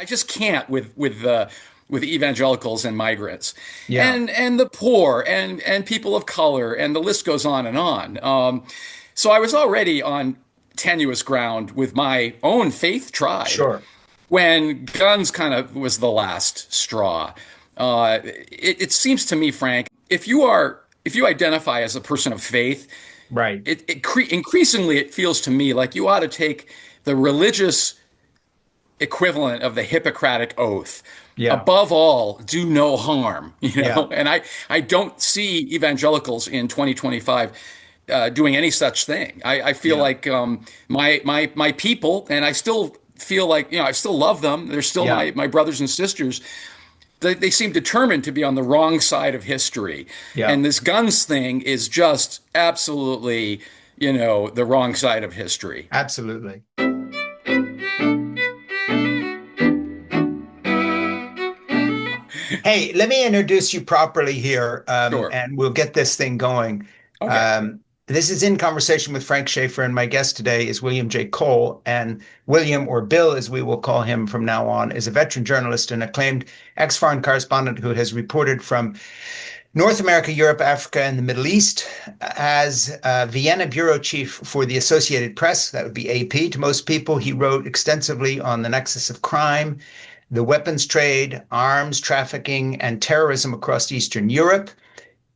I just can't with evangelicals and migrants Yeah, and the poor and people of color, and the list goes on and on. So I was already on tenuous ground with my own faith tribe sure. when guns kind of was the last straw. It seems to me, Frank, if you identify as a person of faith, Right. increasingly it feels to me like you ought to take the religious equivalent of the Hippocratic Oath. Yeah. Above all, do no harm, Yeah. And I don't see evangelicals in 2025 doing any such thing. I feel Yeah. like my people, and I still feel like, I still love them. They're still Yeah. my brothers and sisters. They seem determined to be on the wrong side of history. Yeah. And this guns thing is just absolutely, the wrong side of history. Absolutely. Hey, let me introduce you properly here, Sure. and we'll get this thing going. Okay. This is In Conversation with Frank Schaeffer, and my guest today is William J. Kole. And William, or Bill, as we will call him from now on, is a veteran journalist and acclaimed ex-foreign correspondent who has reported from North America, Europe, Africa, and the Middle East. As Vienna bureau chief for the Associated Press, that would be AP to most people, he wrote extensively on the nexus of crime, the weapons trade, arms trafficking, and terrorism across Eastern Europe.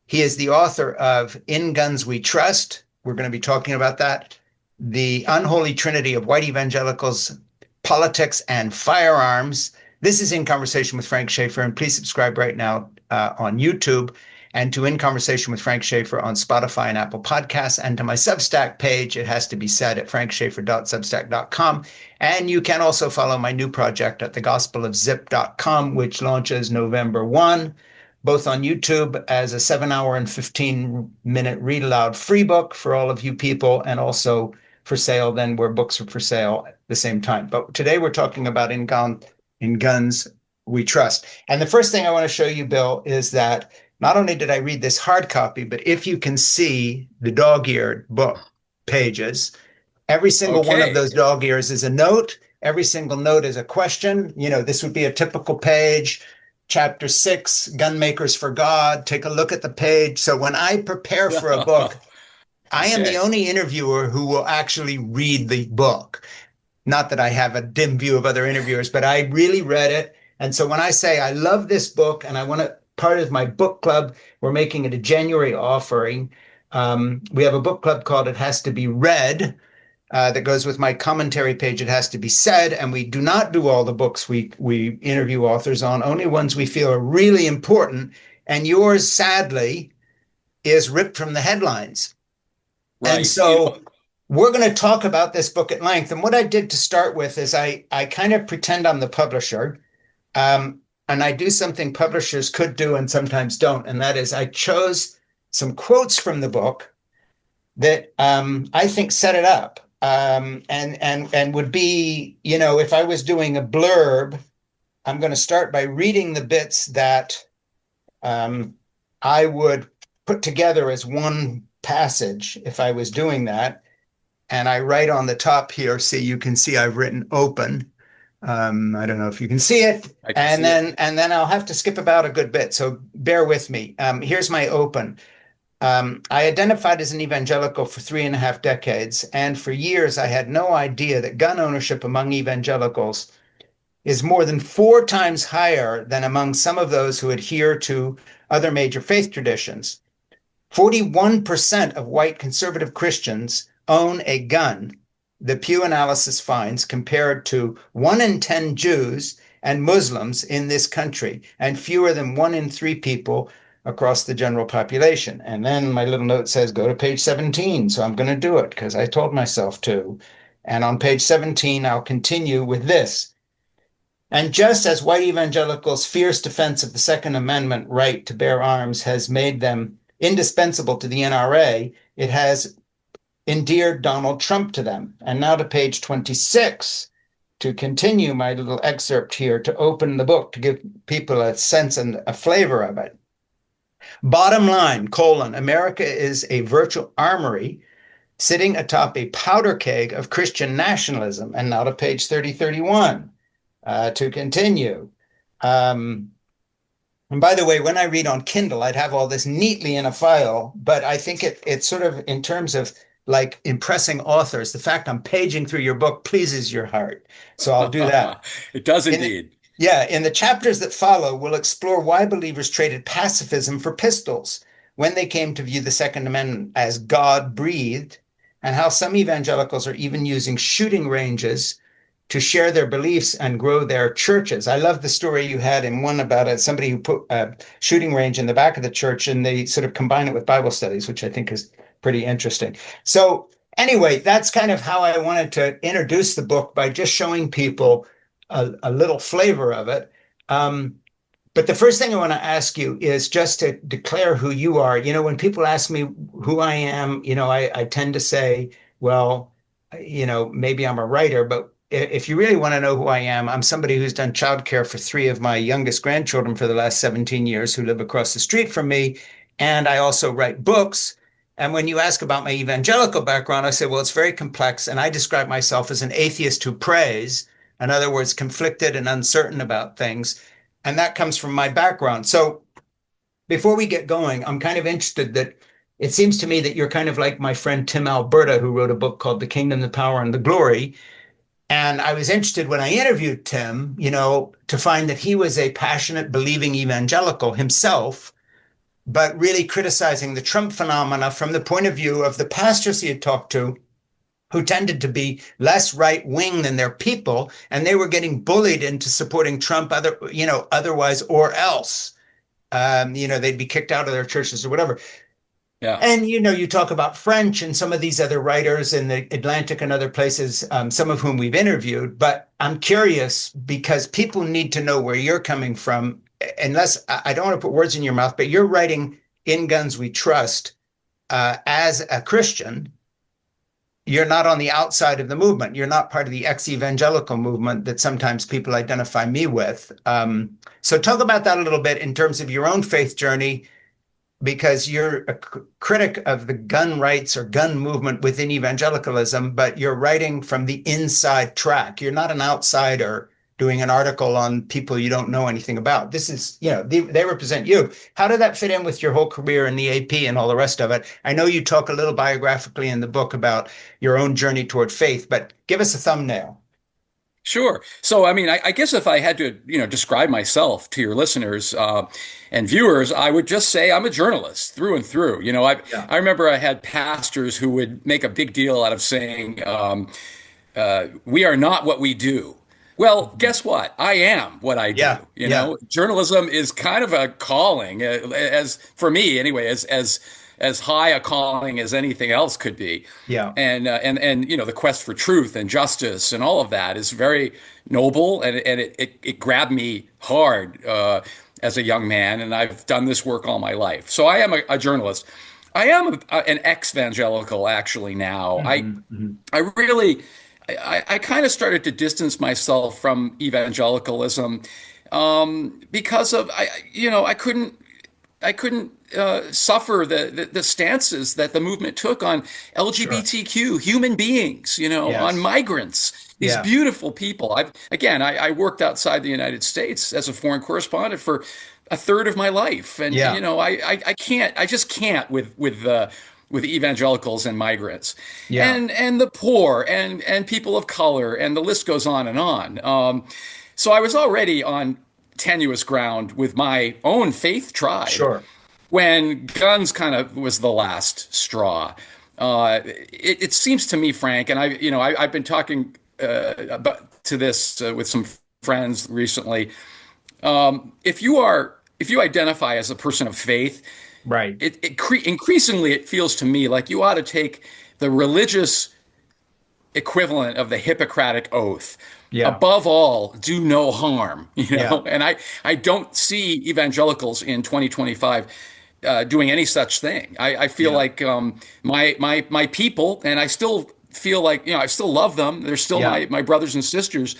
He is the author of In Guns We Trust. We're going to be talking about that. The Unholy Trinity of White Evangelicals, Politics, and Firearms. This is In Conversation with Frank Schaeffer, and please subscribe right now on YouTube, and to In Conversation with Frank Schaeffer on Spotify and Apple Podcasts, and to my Substack page, it has to be said, at frankschaeffer.substack.com. And you can also follow my new project at thegospelofzip.com, which launches November 1, both on YouTube as a 7-hour and 15-minute read aloud free book for all of you people, and also for sale then where books are for sale at the same time. But today we're talking about In Guns We Trust. And the first thing I want to show you, Bill, is that not only did I read this hard copy, but if you can see the dog-eared book pages, every single one of Okay. those dog ears is a note. Every single note is a question. This would be a typical page. Chapter 6, Gunmakers for God. Take a look at the page. So when I prepare for a book, I am the Okay. only interviewer who will actually read the book. Not that I have a dim view of other interviewers, but I really read it. And so when I say I love this book and I want to, part of my book club, we're making it a January offering. We have a book club called It Has to Be Read, that goes with my commentary page. It has to be said, and we do not do all the books we interview authors on, only ones we feel are really important. And yours, sadly, is ripped from the headlines. And Right. so we're going to talk about this book at length. And what I did to start with is I kind of pretend I'm the publisher, and I do something publishers could do and sometimes don't, and that is I chose some quotes from the book that I think set it up. And would be, if I was doing a blurb, I'm going to start by reading the bits that I would put together as one passage if I was doing that. And I write on the top here, see, you can see I've written open. I don't know if you can see it. I can And see it. then I'll have to skip about a good bit. So bear with me. Here's my open. I identified as an evangelical for 3.5 decades, and for years I had no idea that gun ownership among evangelicals is more than 4 times higher than among some of those who adhere to other major faith traditions. 41% of white conservative Christians own a gun, the Pew analysis finds, compared to 1 in 10 Jews and Muslims in this country, and fewer than 1 in 3 people across the general population. And then my little note says, go to page 17. So I'm going to do it because I told myself to. And on page 17, I'll continue with this. And just as white evangelicals' fierce defense of the Second Amendment right to bear arms has made them indispensable to the NRA, it has endeared Donald Trump to them. And now to page 26, to continue my little excerpt here, to open the book, to give people a sense and a flavor of it. Bottom line, America is a virtual armory sitting atop a powder keg of Christian nationalism. And now to page 31. To continue. Um, and by the way, when I read on Kindle, I'd have all this neatly in a file, but I think it's sort of in terms of like impressing authors, the fact I'm paging through your book pleases your heart. So I'll do that. It does In indeed. yeah, in the chapters that follow, we'll explore why believers traded pacifism for pistols when they came to view the Second Amendment as God breathed, and how some evangelicals are even using shooting ranges to share their beliefs and grow their churches. I love the story you had in one about somebody who put a shooting range in the back of the church and they sort of combine it with Bible studies, which I think is pretty interesting. So, anyway, that's kind of how I wanted to introduce the book by just showing people a little flavor of it. But the first thing I want to ask you is just to declare who you are. You know, when people ask me who I am, I tend to say, well, maybe I'm a writer, but if you really want to know who I am, I'm somebody who's done childcare for three of my youngest grandchildren for the last 17 years who live across the street from me. And I also write books. And when you ask about my evangelical background, I say, well, it's very complex. And I describe myself as an atheist who prays. In other words, conflicted and uncertain about things. And that comes from my background. So before we get going, I'm kind of interested that it seems to me that you're kind of like my friend Tim Alberta, who wrote a book called The Kingdom, the Power, and the Glory. And I was interested when I interviewed Tim, to find that he was a passionate, believing evangelical himself, but really criticizing the Trump phenomena from the point of view of the pastors he had talked to, who tended to be less right wing than their people, and they were getting bullied into supporting Trump otherwise or else. They'd be kicked out of their churches or whatever. Yeah. And you talk about French and some of these other writers in the Atlantic and other places, some of whom we've interviewed. But I'm curious because people need to know where you're coming from. Unless I don't want to put words in your mouth, but you're writing In Guns We Trust as a Christian. You're not on the outside of the movement. You're not part of the ex-evangelical movement that sometimes people identify me with. So talk about that a little bit in terms of your own faith journey, because you're a critic of the gun rights or gun movement within evangelicalism, but you're writing from the inside track. You're not an outsider doing an article on people you don't know anything about. This is, they represent you. How did that fit in with your whole career in the AP and all the rest of it? I know you talk a little biographically in the book about your own journey toward faith, but give us a thumbnail. Sure. So, I mean, I guess if I had to, describe myself to your listeners and viewers, I would just say I'm a journalist through and through. I remember I had pastors who would make a big deal out of saying, we are not what we do. Well, guess what? I am what I do. Yeah, Journalism is kind of a calling, as for me anyway, as high a calling as anything else could be. Yeah. And the quest for truth and justice and all of that is very noble, and it grabbed me hard as a young man, and I've done this work all my life. So I am a journalist. I am an ex-evangelical actually now. I really I kind of started to distance myself from evangelicalism because of I couldn't suffer the stances that the movement took on LGBTQ, human beings, Yes. on migrants, these Yeah. beautiful people. I worked outside the United States as a foreign correspondent for a third of my life, and Yeah. I just can't with evangelicals and migrants, Yeah. and the poor and people of color, and the list goes on and on. So I was already on tenuous ground with my own faith tribe Sure. when guns kind of was the last straw. It seems to me, Frank, and I've been talking to this with some friends recently. If you identify as a person of faith, Right. increasingly it feels to me like you ought to take the religious equivalent of the Hippocratic Oath. Yeah. Above all, do no harm, Yeah. And I don't see evangelicals in 2025 doing any such thing. I feel Yeah. like my people, and I still feel like, I still love them. They're still Yeah. my brothers and sisters.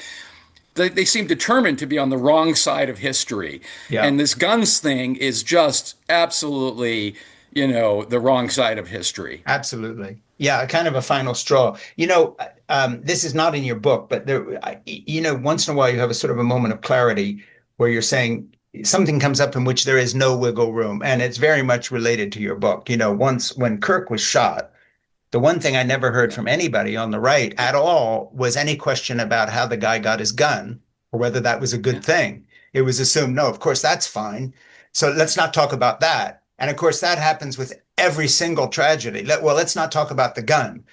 They seem determined to be on the wrong side of history. Yeah. And this guns thing is just absolutely, the wrong side of history. Absolutely. Yeah, kind of a final straw. This is not in your book, but once in a while you have a sort of a moment of clarity where you're saying something comes up in which there is no wiggle room, and it's very much related to your book. Once when Kirk was shot, the one thing I never heard Yeah. from anybody on the right at all was any question about how the guy got his gun or whether that was a good Yeah. thing. It was assumed, no, of course, that's fine. So let's not talk about that. And of course, that happens with every single tragedy. Well, let's not talk about the gun.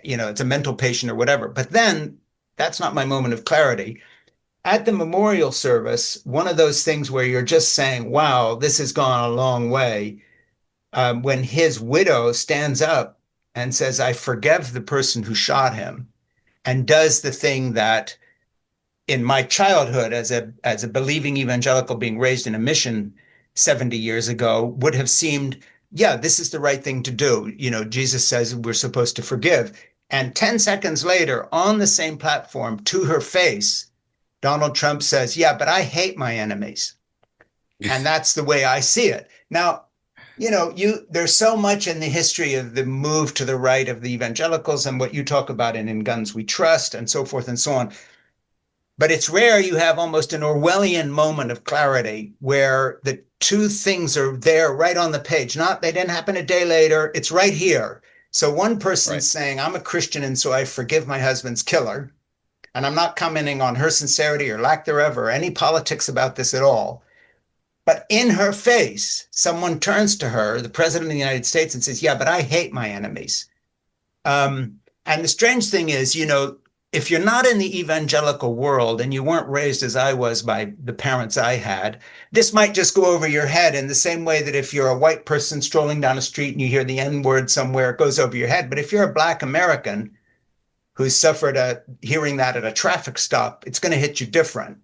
It's a mental patient or whatever. But then that's not my moment of clarity. At the memorial service, one of those things where you're just saying, wow, this has gone a long way, when his widow stands up and says, I forgive the person who shot him, and does the thing that in my childhood as a believing evangelical being raised in a mission 70 years ago would have seemed, yeah, this is the right thing to do. Jesus says we're supposed to forgive. And 10 seconds later, on the same platform, to her face, Donald Trump says, yeah, but I hate my enemies. And that's the way I see it. Now, there's so much in the history of the move to the right of the evangelicals and what you talk about in Guns We Trust and so forth and so on. But it's rare you have almost an Orwellian moment of clarity where the two things are there right on the page. Not they didn't happen a day later, it's right here. So one Right. person's saying, I'm a Christian and so I forgive my husband's killer. And I'm not commenting on her sincerity or lack thereof or any politics about this at all. But in her face, someone turns to her, the president of the United States, and says, yeah, but I hate my enemies. And the strange thing is, if you're not in the evangelical world and you weren't raised as I was by the parents I had, this might just go over your head in the same way that if you're a white person strolling down a street and you hear the N word somewhere, it goes over your head. But if you're a Black American who's suffered hearing that at a traffic stop, it's going to hit you different.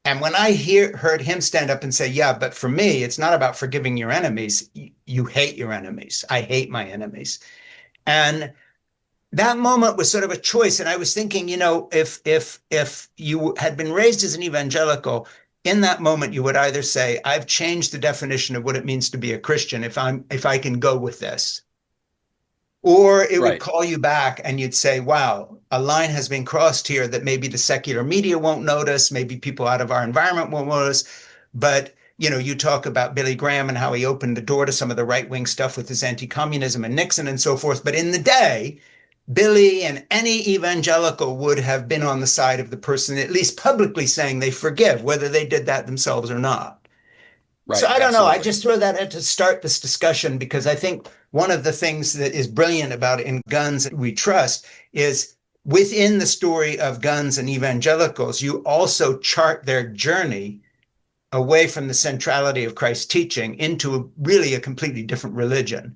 And when I heard him stand up and say, yeah, but for me, it's not about forgiving your enemies. You hate your enemies. I hate my enemies. And that moment was sort of a choice. And I was thinking, if you had been raised as an evangelical, in that moment, you would either say, I've changed the definition of what it means to be a Christian if I can go with this. Or it would Right. call you back and you'd say, wow, a line has been crossed here that maybe the secular media won't notice, maybe people out of our environment won't notice. But, you talk about Billy Graham and how he opened the door to some of the right wing stuff with his anti communism and Nixon and so forth. But in the day, Billy and any evangelical would have been on the side of the person, at least publicly saying they forgive, whether they did that themselves or not. So Right. I don't know. I Absolutely. just throw that out to start this discussion because I think one of the things that is brilliant about In Guns We Trust is within the story of guns and evangelicals, you also chart their journey away from the centrality of Christ's teaching into really a completely different religion,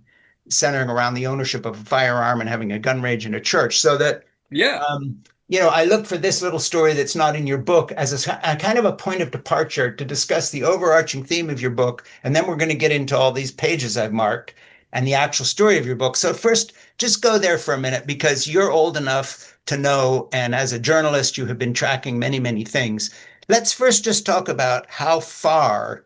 centering around the ownership of a firearm and having a gun range in a church. So that Yeah. um, I look for this little story that's not in your book as a kind of a point of departure to discuss the overarching theme of your book. And then we're going to get into all these pages I've marked and the actual story of your book. So, first, just go there for a minute because you're old enough to know. And as a journalist, you have been tracking many, many things. Let's first just talk about how far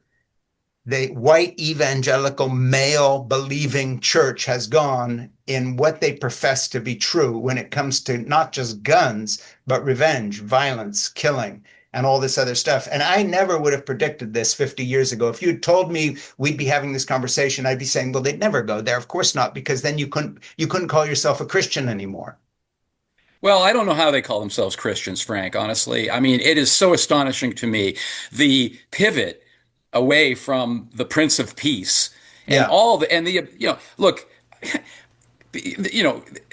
the white evangelical male believing church has gone in what they profess to be true when it comes to not just guns, but revenge, violence, killing, and all this other stuff. And I never would have predicted this 50 years ago. If you'd told me we'd be having this conversation, I'd be saying, well, they'd never go there. Of course not, because then you couldn't call yourself a Christian anymore. Well, I don't know how they call themselves Christians, Frank, honestly. I mean, it is so astonishing to me the pivot away from the Prince of Peace and Yeah, all the, and the, look,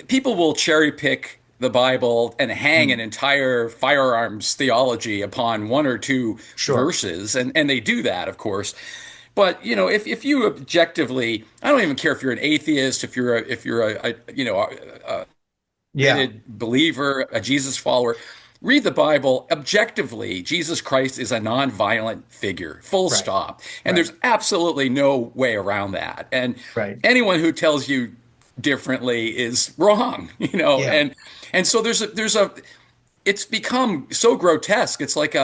people will cherry pick the Bible and hang an mm, entire firearms theology upon one or two sure. verses, and they do that, of course. But if you objectively, I don't even care if you're an atheist, if you're a Yeah, committed believer, a Jesus follower, read the Bible objectively. Jesus Christ is a nonviolent figure, full right, stop. And right, there's absolutely no way around that. And right. anyone who tells you differently is wrong, Yeah, and so there's a it's become so grotesque. It's like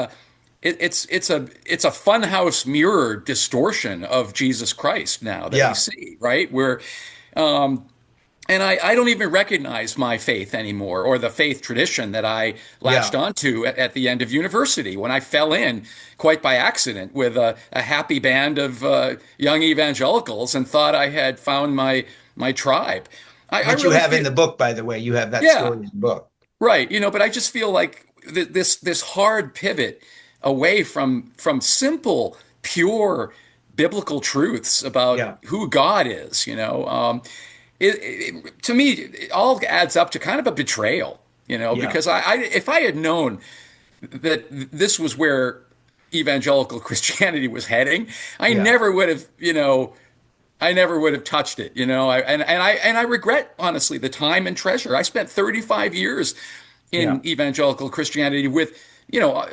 it's a funhouse mirror distortion of Jesus Christ now that we yeah, see, right? Where um, And I don't even recognize my faith anymore or the faith tradition that I latched Yeah. onto at the end of university when I fell in quite by accident with a happy band of young evangelicals and thought I had found my tribe. I Which you really have in feel, the book, by the way. You have that yeah, story in the book. right. But I just feel like this hard pivot away from simple, pure biblical truths about Yeah. who God is, to me, it all adds up to kind of a betrayal, Yeah. because if I had known that this was where evangelical Christianity was heading, I Yeah. never would have, I never would have touched it, and I regret honestly the time and treasure. I spent 35 years Yeah. in evangelical Christianity with,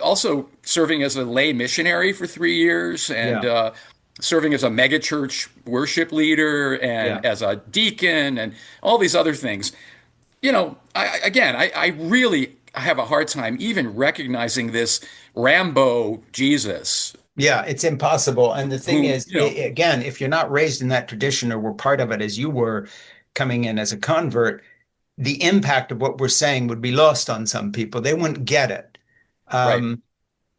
also serving as a lay missionary for 3 years and Yeah. serving as a megachurch worship leader and Yeah. as a deacon and all these other things. I really have a hard time even recognizing this Rambo Jesus Yeah, it's impossible. And the thing who, is, again, if you're not raised in that tradition or were part of it as you were coming in as a convert, the impact of what we're saying would be lost on some people. They wouldn't get it. right. Um,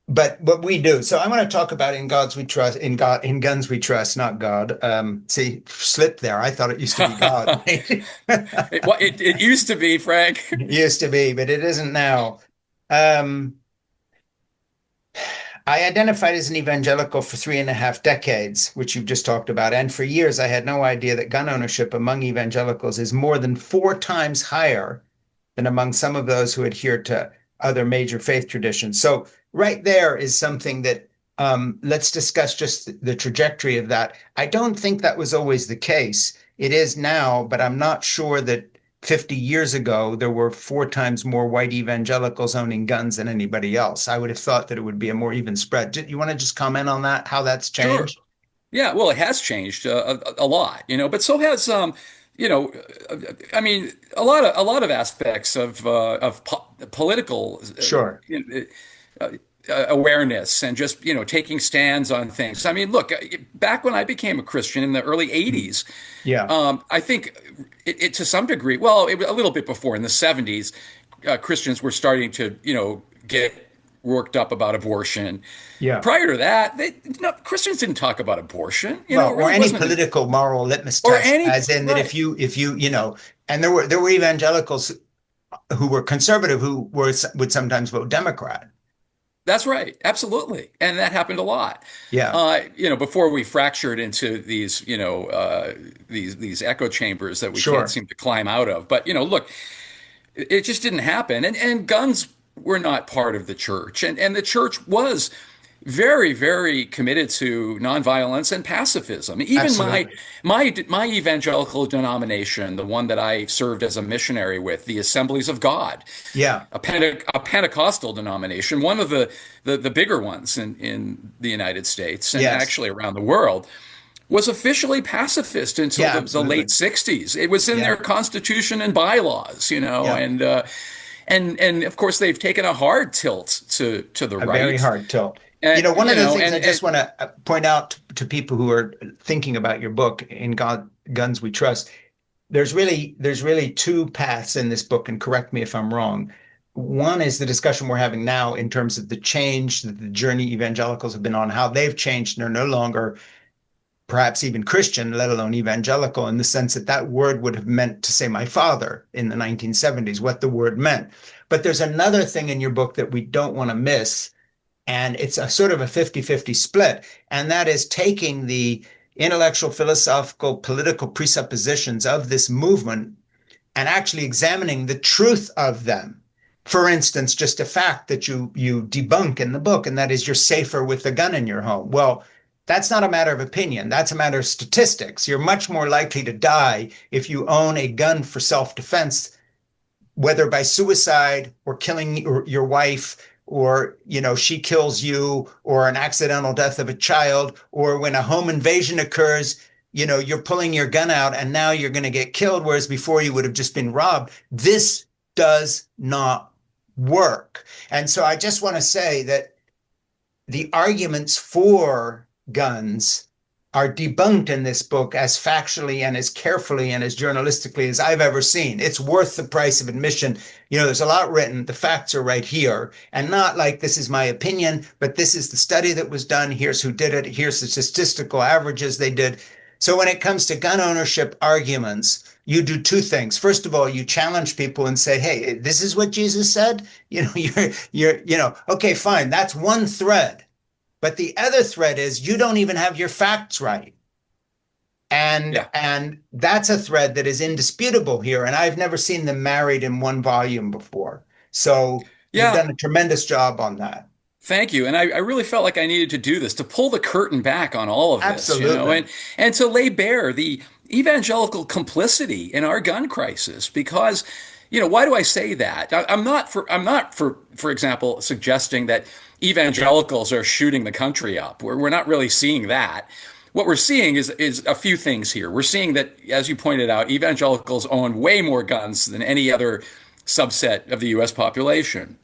but what we do. So I want to talk about in God's we trust, in God, in guns we trust, not God. See, slip there. I thought it used to be God. It used to be, Frank. It used to be, but it isn't now. Um, I identified as an evangelical for 3.5 decades, which you've just talked about. And for years, I had no idea that gun ownership among evangelicals is more than 4 times higher than among some of those who adhere to other major faith traditions. So, right there is something that let's discuss just the trajectory of that. I don't think that was always the case. It is now, but I'm not sure that 50 years ago, there were 4 times more white evangelicals owning guns than anybody else. I would have thought that it would be a more even spread. You want to just comment on that, how that's Sure. changed? Yeah, well, it has changed a lot, but so has you know, I mean, a lot of aspects of political Sure. awareness and just taking stands on things. I mean, look, back when I became a Christian in the early '80s, Yeah. I think it to some degree, well, a little bit before in the '70s, Christians were starting to get worked up about abortion. Yeah. Prior to that, Christians didn't talk about abortion. Well, It or really any wasn't political moral litmus or test, any as in that right. and there were evangelicals who were conservative who would sometimes vote Democrat. That's right, absolutely, and that happened a lot. Yeah. Before we fractured into these echo chambers that we can't Sure. seem to climb out of. But look, it just didn't happen, and guns were not part of the church, and the church was very, very committed to nonviolence and pacifism. Even my Absolutely. my evangelical denomination, the one that I served as a missionary with, the Assemblies of God, Yeah. a Pentecostal denomination, one of the bigger ones in the United States and Yes. actually around the world, was officially pacifist until Yeah, the late absolutely. '60s. It was in Yeah. their constitution and bylaws, Yeah. and of course they've taken a hard tilt to the A very right. hard tilt. And, One of the things I and just want to point out to people who are thinking about your book, In God, Guns We Trust, there's really 2 paths in this book, and correct me if I'm wrong. One is the discussion we're having now in terms of the change that the journey evangelicals have been on, how they've changed and are no longer perhaps even Christian, let alone evangelical, in the sense that that word would have meant to say my father in the 1970s, what the word meant. But there's another thing in your book that we don't want to miss, and it's a sort of a 50-50 split, and that is taking the intellectual, philosophical, political presuppositions of this movement and actually examining the truth of them. For instance, just a fact that you debunk in the book, and that is you're safer with a gun in your home. Well, that's not a matter of opinion. That's a matter of statistics. You're much more likely to die if you own a gun for self-defense, whether by suicide or killing your wife, or she kills you, or an accidental death of a child, or when a home invasion occurs, you're pulling your gun out and now you're going to get killed, whereas before you would have just been robbed. This does not work. And so I just want to say that the arguments for guns are debunked in this book as factually and as carefully and as journalistically as I've ever seen. It's worth the price of admission. There's a lot written. The facts are right here, and not like this is my opinion, but this is the study that was done. Here's who did it. Here's the statistical averages they did. So when it comes to gun ownership arguments, you do two things. First of all, you challenge people and say, "Hey, this is what Jesus said." Okay, fine. That's one thread. But the other thread is you don't even have your facts right. Yeah. And that's a thread that is indisputable here. And I've never seen them married in one volume before. So you've Yeah. done a tremendous job on that. Thank you. And I really felt like I needed to do this to pull the curtain back on all of this, Absolutely. and to lay bare the evangelical complicity in our gun crisis. Because, why do I say that? I'm not for example, suggesting that evangelicals are shooting the country up. We're not really seeing that. What we're seeing is a few things here. We're seeing that, as you pointed out, evangelicals own way more guns than any other subset of the U.S. population.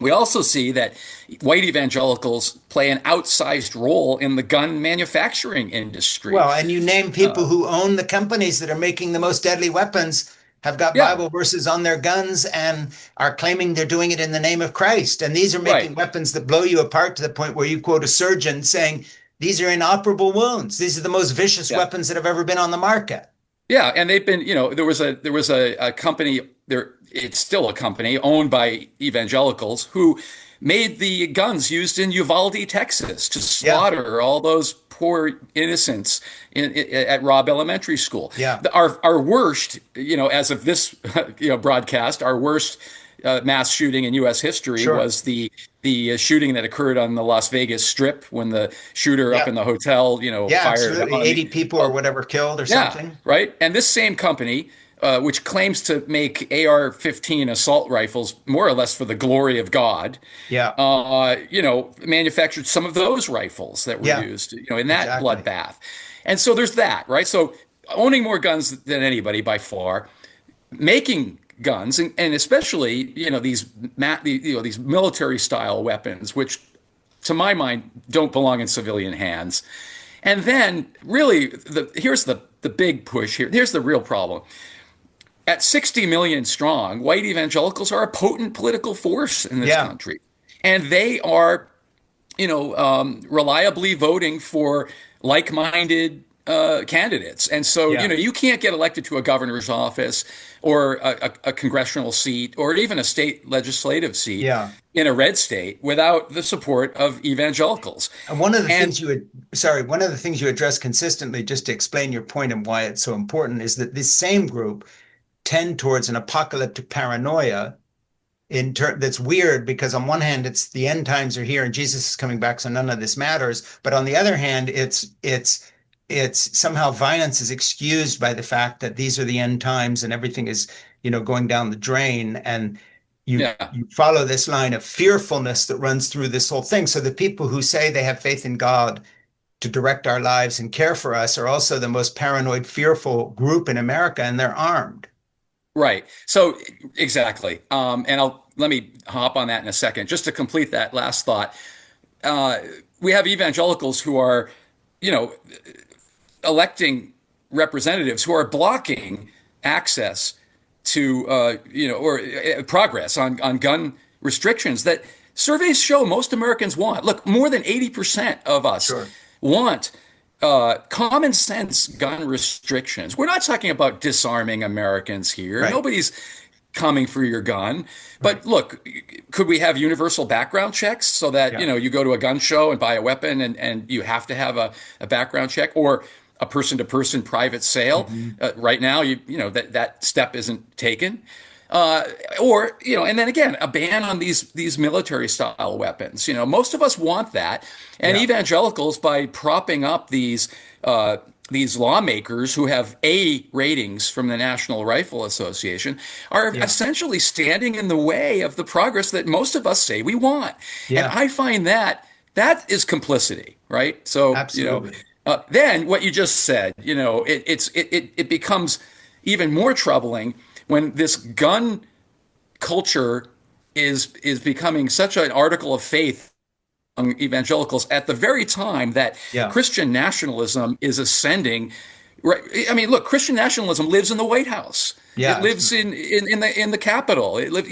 We also see that white evangelicals play an outsized role in the gun manufacturing industry. Well, and you name people who own the companies that are making the most deadly weapons, have got Yeah, Bible verses on their guns and are claiming they're doing it in the name of Christ. And these are right. making weapons that blow you apart to the point where you quote a surgeon saying, these are inoperable wounds. These are the most vicious Yeah. weapons that have ever been on the market. Yeah, and they've been, there was a company there. It's still a company owned by evangelicals who made the guns used in Uvalde, Texas, to Yeah, slaughter all those poor innocents at Robb Elementary School. yeah, Our worst, as of this, broadcast, our worst mass shooting in U.S. history sure. was the shooting that occurred on the Las Vegas Strip when the shooter up Yeah, in the hotel, yeah, fired absolutely. on the 80 people or whatever killed or yeah, something. right. And this same company, which claims to make AR-15 assault rifles more or less for the glory of God, Yeah, manufactured some of those rifles that were yeah, used, in that exactly. bloodbath. And so there's that, right? So owning more guns than anybody by far, making guns, and especially, these military style weapons, which to my mind don't belong in civilian hands. And then really here's the big push here. Here's the real problem. At 60 million strong, white evangelicals are a potent political force in this Yeah, country. And they are, reliably voting for like-minded candidates. And so, yeah, you can't get elected to a governor's office or a congressional seat or even a state legislative seat yeah. in a red state without the support of evangelicals. And one of the And things one of the things you address consistently, just to explain your point and why it's so important, is that this same group tend towards an apocalyptic paranoia that's weird because on one hand it's the end times are here and Jesus is coming back, so none of this matters. But on the other hand, it's somehow violence is excused by the fact that these are the end times and everything is, going down the drain. And yeah, you follow this line of fearfulness that runs through this whole thing. So the people who say they have faith in God to direct our lives and care for us are also the most paranoid, fearful group in America, and they're armed. right. So exactly. And let me hop on that in a second. Just to complete that last thought, uh, we have evangelicals who are, you know, electing representatives who are blocking access to, or progress on gun restrictions that surveys show most Americans want. Look, more than 80% of us Sure. want common sense gun restrictions. We're not talking about disarming Americans here. Right. Nobody's coming for your gun. Right. But look, could we have universal background checks so that, Yeah. you go to a gun show and buy a weapon and you have to have a background check or a person to person private sale? Mhm. Right now, that step isn't taken. Uh, or, and then again, a ban on these military style weapons. Most of us want that. And Yeah. evangelicals, by propping up these lawmakers who have A ratings from the National Rifle Association, are Yeah. essentially standing in the way of the progress that most of us say we want. And Yeah. I find that is complicity, right? So, Absolutely. then what you just said, it becomes even more troubling when this gun culture is becoming such an article of faith evangelicals at the very time that Yeah. Christian nationalism is ascending. Right. I mean, look, Christian nationalism lives in the White House. It Yeah, lives absolutely. in the Capitol. It lives,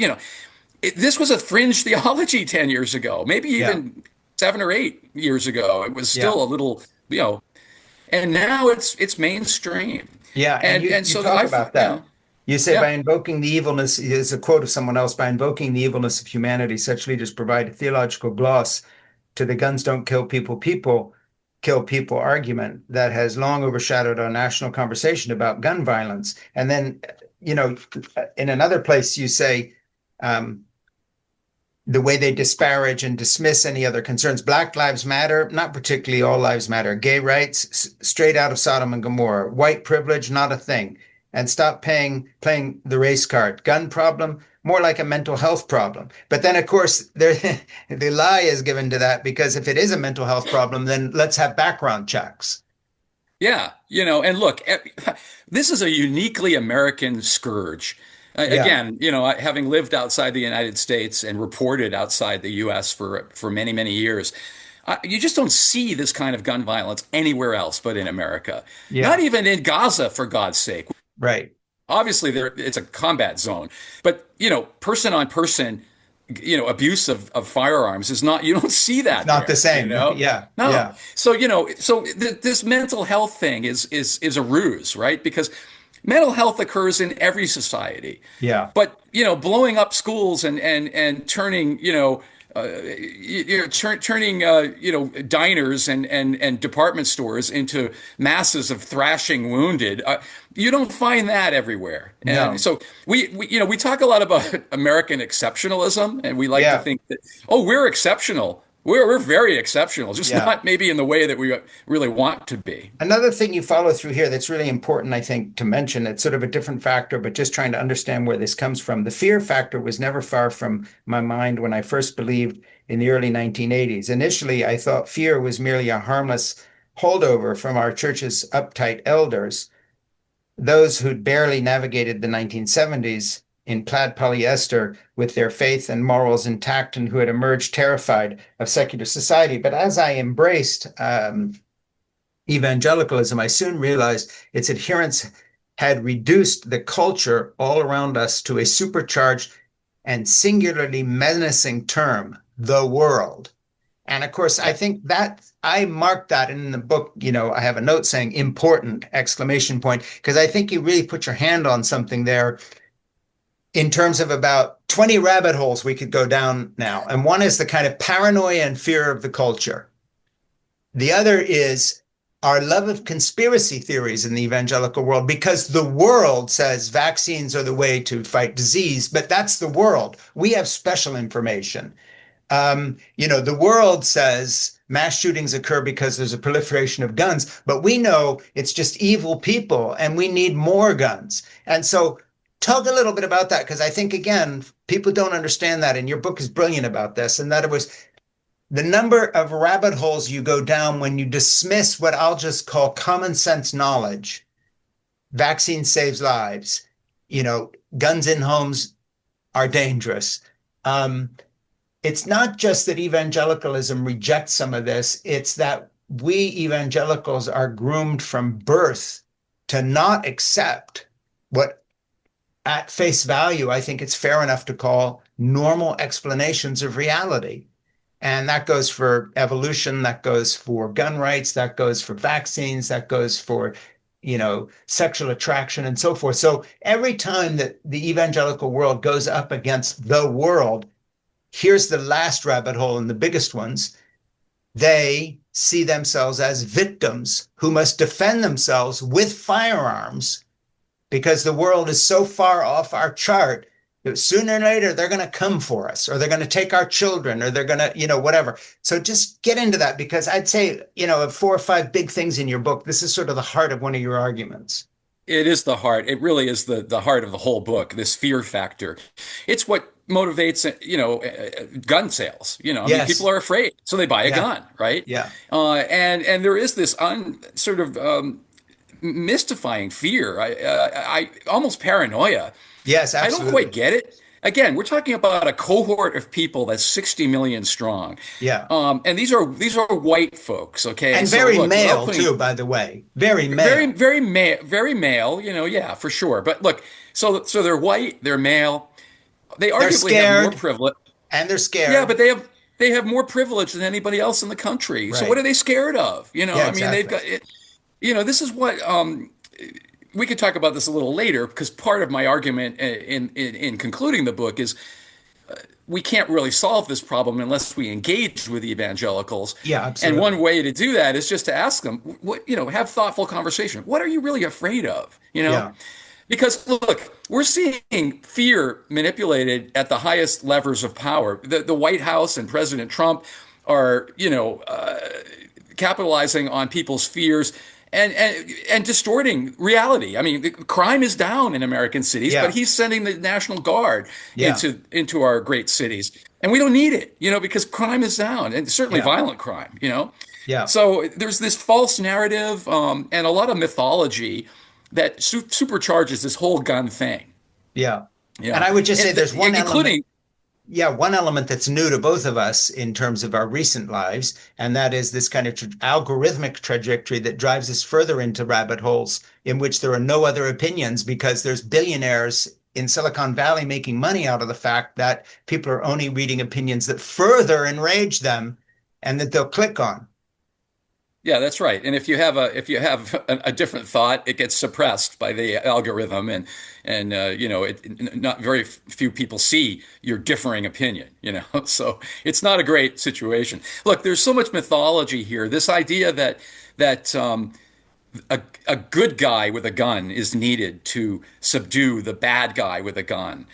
this was a fringe theology 10 years ago, maybe Yeah. even 7 or 8 years ago. It was Yeah. still a little, and now it's mainstream. Yeah, and And you so talk I've, about that. You say by yeah, invoking the evilness, is a quote of someone else, by invoking the evilness of humanity, such leaders provide a theological gloss to the guns don't kill people argument that has long overshadowed our national conversation about gun violence. And then, you know, in another place you say, um, the way they disparage and dismiss any other concerns. Black Lives Matter, not particularly all lives matter. Gay rights, straight out of Sodom and Gomorrah. White privilege, not a thing. And stop playing the race card. Gun problem, more like a mental health problem. But then, of course, there, the lie is given to that because if it is a mental health problem, then let's have background checks. yeah, and look, this is a uniquely American scourge. Yeah, Again, having lived outside the United States and reported outside the U.S. for many, many years, you just don't see this kind of gun violence anywhere else but in America. Not yeah, even in Gaza, for God's sake. right. Obviously, it's a combat zone, but person on person, abuse of firearms is not. You don't see It's that not the there. same. Yeah, No. yeah, So this mental health thing is a ruse, right? Because mental health occurs in every society, yeah, but blowing up schools and turning turning diners and department stores into masses of thrashing wounded. You don't find that everywhere. And no, so we talk a lot about American exceptionalism, and we like to yeah, think that, oh, we're exceptional. We're very exceptional, just yeah. not maybe in the way that we really want to be. Another thing you follow through here that's really important, I think, to mention, it's sort of a different factor, but just trying to understand where this comes from. The fear factor was never far from my mind when I first believed in the early 1980s. Initially, I thought fear was merely a harmless holdover from our church's uptight elders, those who'd barely navigated the 1970s in plaid polyester with their faith and morals intact and who had emerged terrified of secular society. But as I embraced evangelicalism, I soon realized its adherents had reduced the culture all around us to a supercharged and singularly menacing term, the world. And of course, I Yeah. think that I marked that in the book. I have a note saying important exclamation point, because I think you really put your hand on something there in terms of about 20 rabbit holes we could go down now. And one is the kind of paranoia and fear of the culture. The other is our love of conspiracy theories in the evangelical world, because the world says vaccines are the way to fight disease, but that's the world. We have special information. The world says mass shootings occur because there's a proliferation of guns, but we know it's just evil people and we need more guns. And so talk a little bit about that, because I think, again, people don't understand that. And your book is brilliant about this, and that it was the number of rabbit holes you go down when you dismiss what I'll just call common sense knowledge. Vaccine saves lives. Guns in homes are dangerous. Um, it's not just that evangelicalism rejects some of this, it's that we evangelicals are groomed from birth to not accept what, at face value, I think it's fair enough to call normal explanations of reality. And that goes for evolution, that goes for gun rights, that goes for vaccines, that goes for, sexual attraction and so forth. So every time that the evangelical world goes up against the world, here's the last rabbit hole and the biggest ones. They see themselves as victims who must defend themselves with firearms because the world is so far off our chart that sooner or later they're going to come for us, or they're going to take our children, or they're going to, whatever. So just get into that, because I'd say, of 4 or 5 big things in your book, this is sort of the heart of one of your arguments. It is the heart. It really is the heart of the whole book, this fear factor. It's what motivates, gun sales. I mean, people Yes. are afraid, so they buy a Yeah. gun, right? Yeah. And there is this sort of mystifying fear, I almost paranoia. Yes, I don't quite absolutely. get it. again, we're talking about a cohort of people that's 60 million strong. Yeah. And these are white folks, okay? And So very look, without male putting too, by the way. Very very, male. very male, yeah, for sure. But look, so they're white, they're male. They They're arguably have more scared privilege. and they're Yeah, but scared. they have more privilege than anybody else in the country. So what Right. are they scared of? Yeah, I mean, they've exactly. got it. This is what we could talk about this a little later because part of my argument in concluding the book is we can't really solve this problem unless we engage with evangelicals. Yeah, And one absolutely. way to do that is just to ask them, have thoughtful conversation. What are you really afraid of? Yeah. Because look, we're seeing fear manipulated at the highest levers of power. The White House and President Trump are, capitalizing on people's fears and distorting reality. I mean, the crime is down in American cities, but Yeah. he's sending the National Guard Yeah. into our great cities, and we don't need it, because crime is down, and certainly Yeah. violent crime. Yeah. So there's this false narrative and a lot of mythology that supercharges this whole gun thing. Yeah. And Yeah, I would just say there's one element. including Yeah, one element that's new to both of us in terms of our recent lives, and that is this kind of algorithmic trajectory that drives us further into rabbit holes in which there are no other opinions because there's billionaires in Silicon Valley making money out of the fact that people are only reading opinions that further enrage them and that they'll click on. Yeah, that's right. And if you have a different thought, it gets suppressed by the algorithm, and not very few people see your differing opinion. So it's not a great situation. Look, there's so much mythology here. This idea that a good guy with a gun is needed to subdue the bad guy with a gun.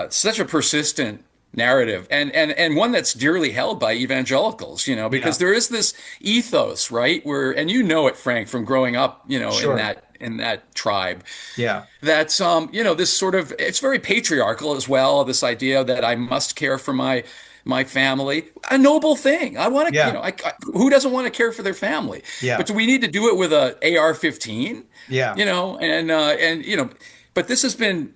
Such a persistent narrative and one that's dearly held by evangelicals, because Yeah, there is this ethos, right? And it, Frank, from growing up, in sure. that tribe, Yeah, that's this sort of it's very patriarchal as well, this idea that I must care for my family, a noble thing. I want to, yeah, who doesn't want to care for their family? yeah, But do we need to do it with a AR-15? yeah, But this has been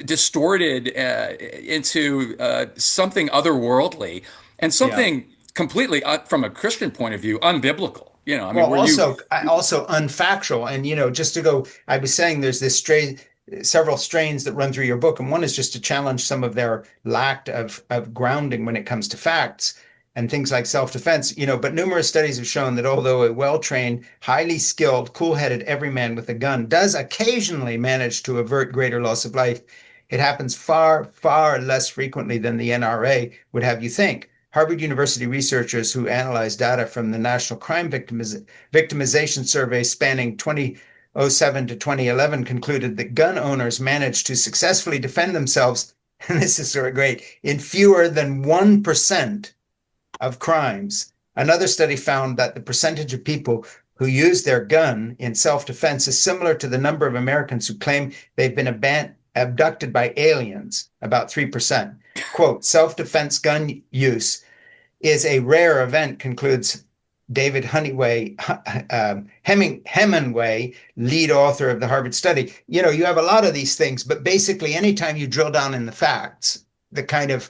distorted into something otherworldly and yeah. something completely, from a Christian point of view, unbiblical. I mean, Well, where you, also unfactual. And just to go, I was saying there's several strains that run through your book, and one is just to challenge some of their lack of grounding when it comes to facts and things like self-defense. But numerous studies have shown that although a well-trained, highly skilled, cool-headed everyman with a gun does occasionally manage to avert greater loss of life, it happens far, far less frequently than the NRA would have you think. Harvard University researchers who analyzed data from the National Crime Victimization Survey spanning 2007 to 2011 concluded that gun owners managed to successfully defend themselves, and this is sort of great, in fewer than 1% of crimes. Another study found that the percentage of people who use their gun in self-defense is similar to the number of Americans who claim they've been abducted by aliens, about 3%. Quote, self-defense gun use is a rare event, concludes David Hemingway, lead author of the Harvard study. You have a lot of these things, but basically anytime you drill down in the facts, the kind of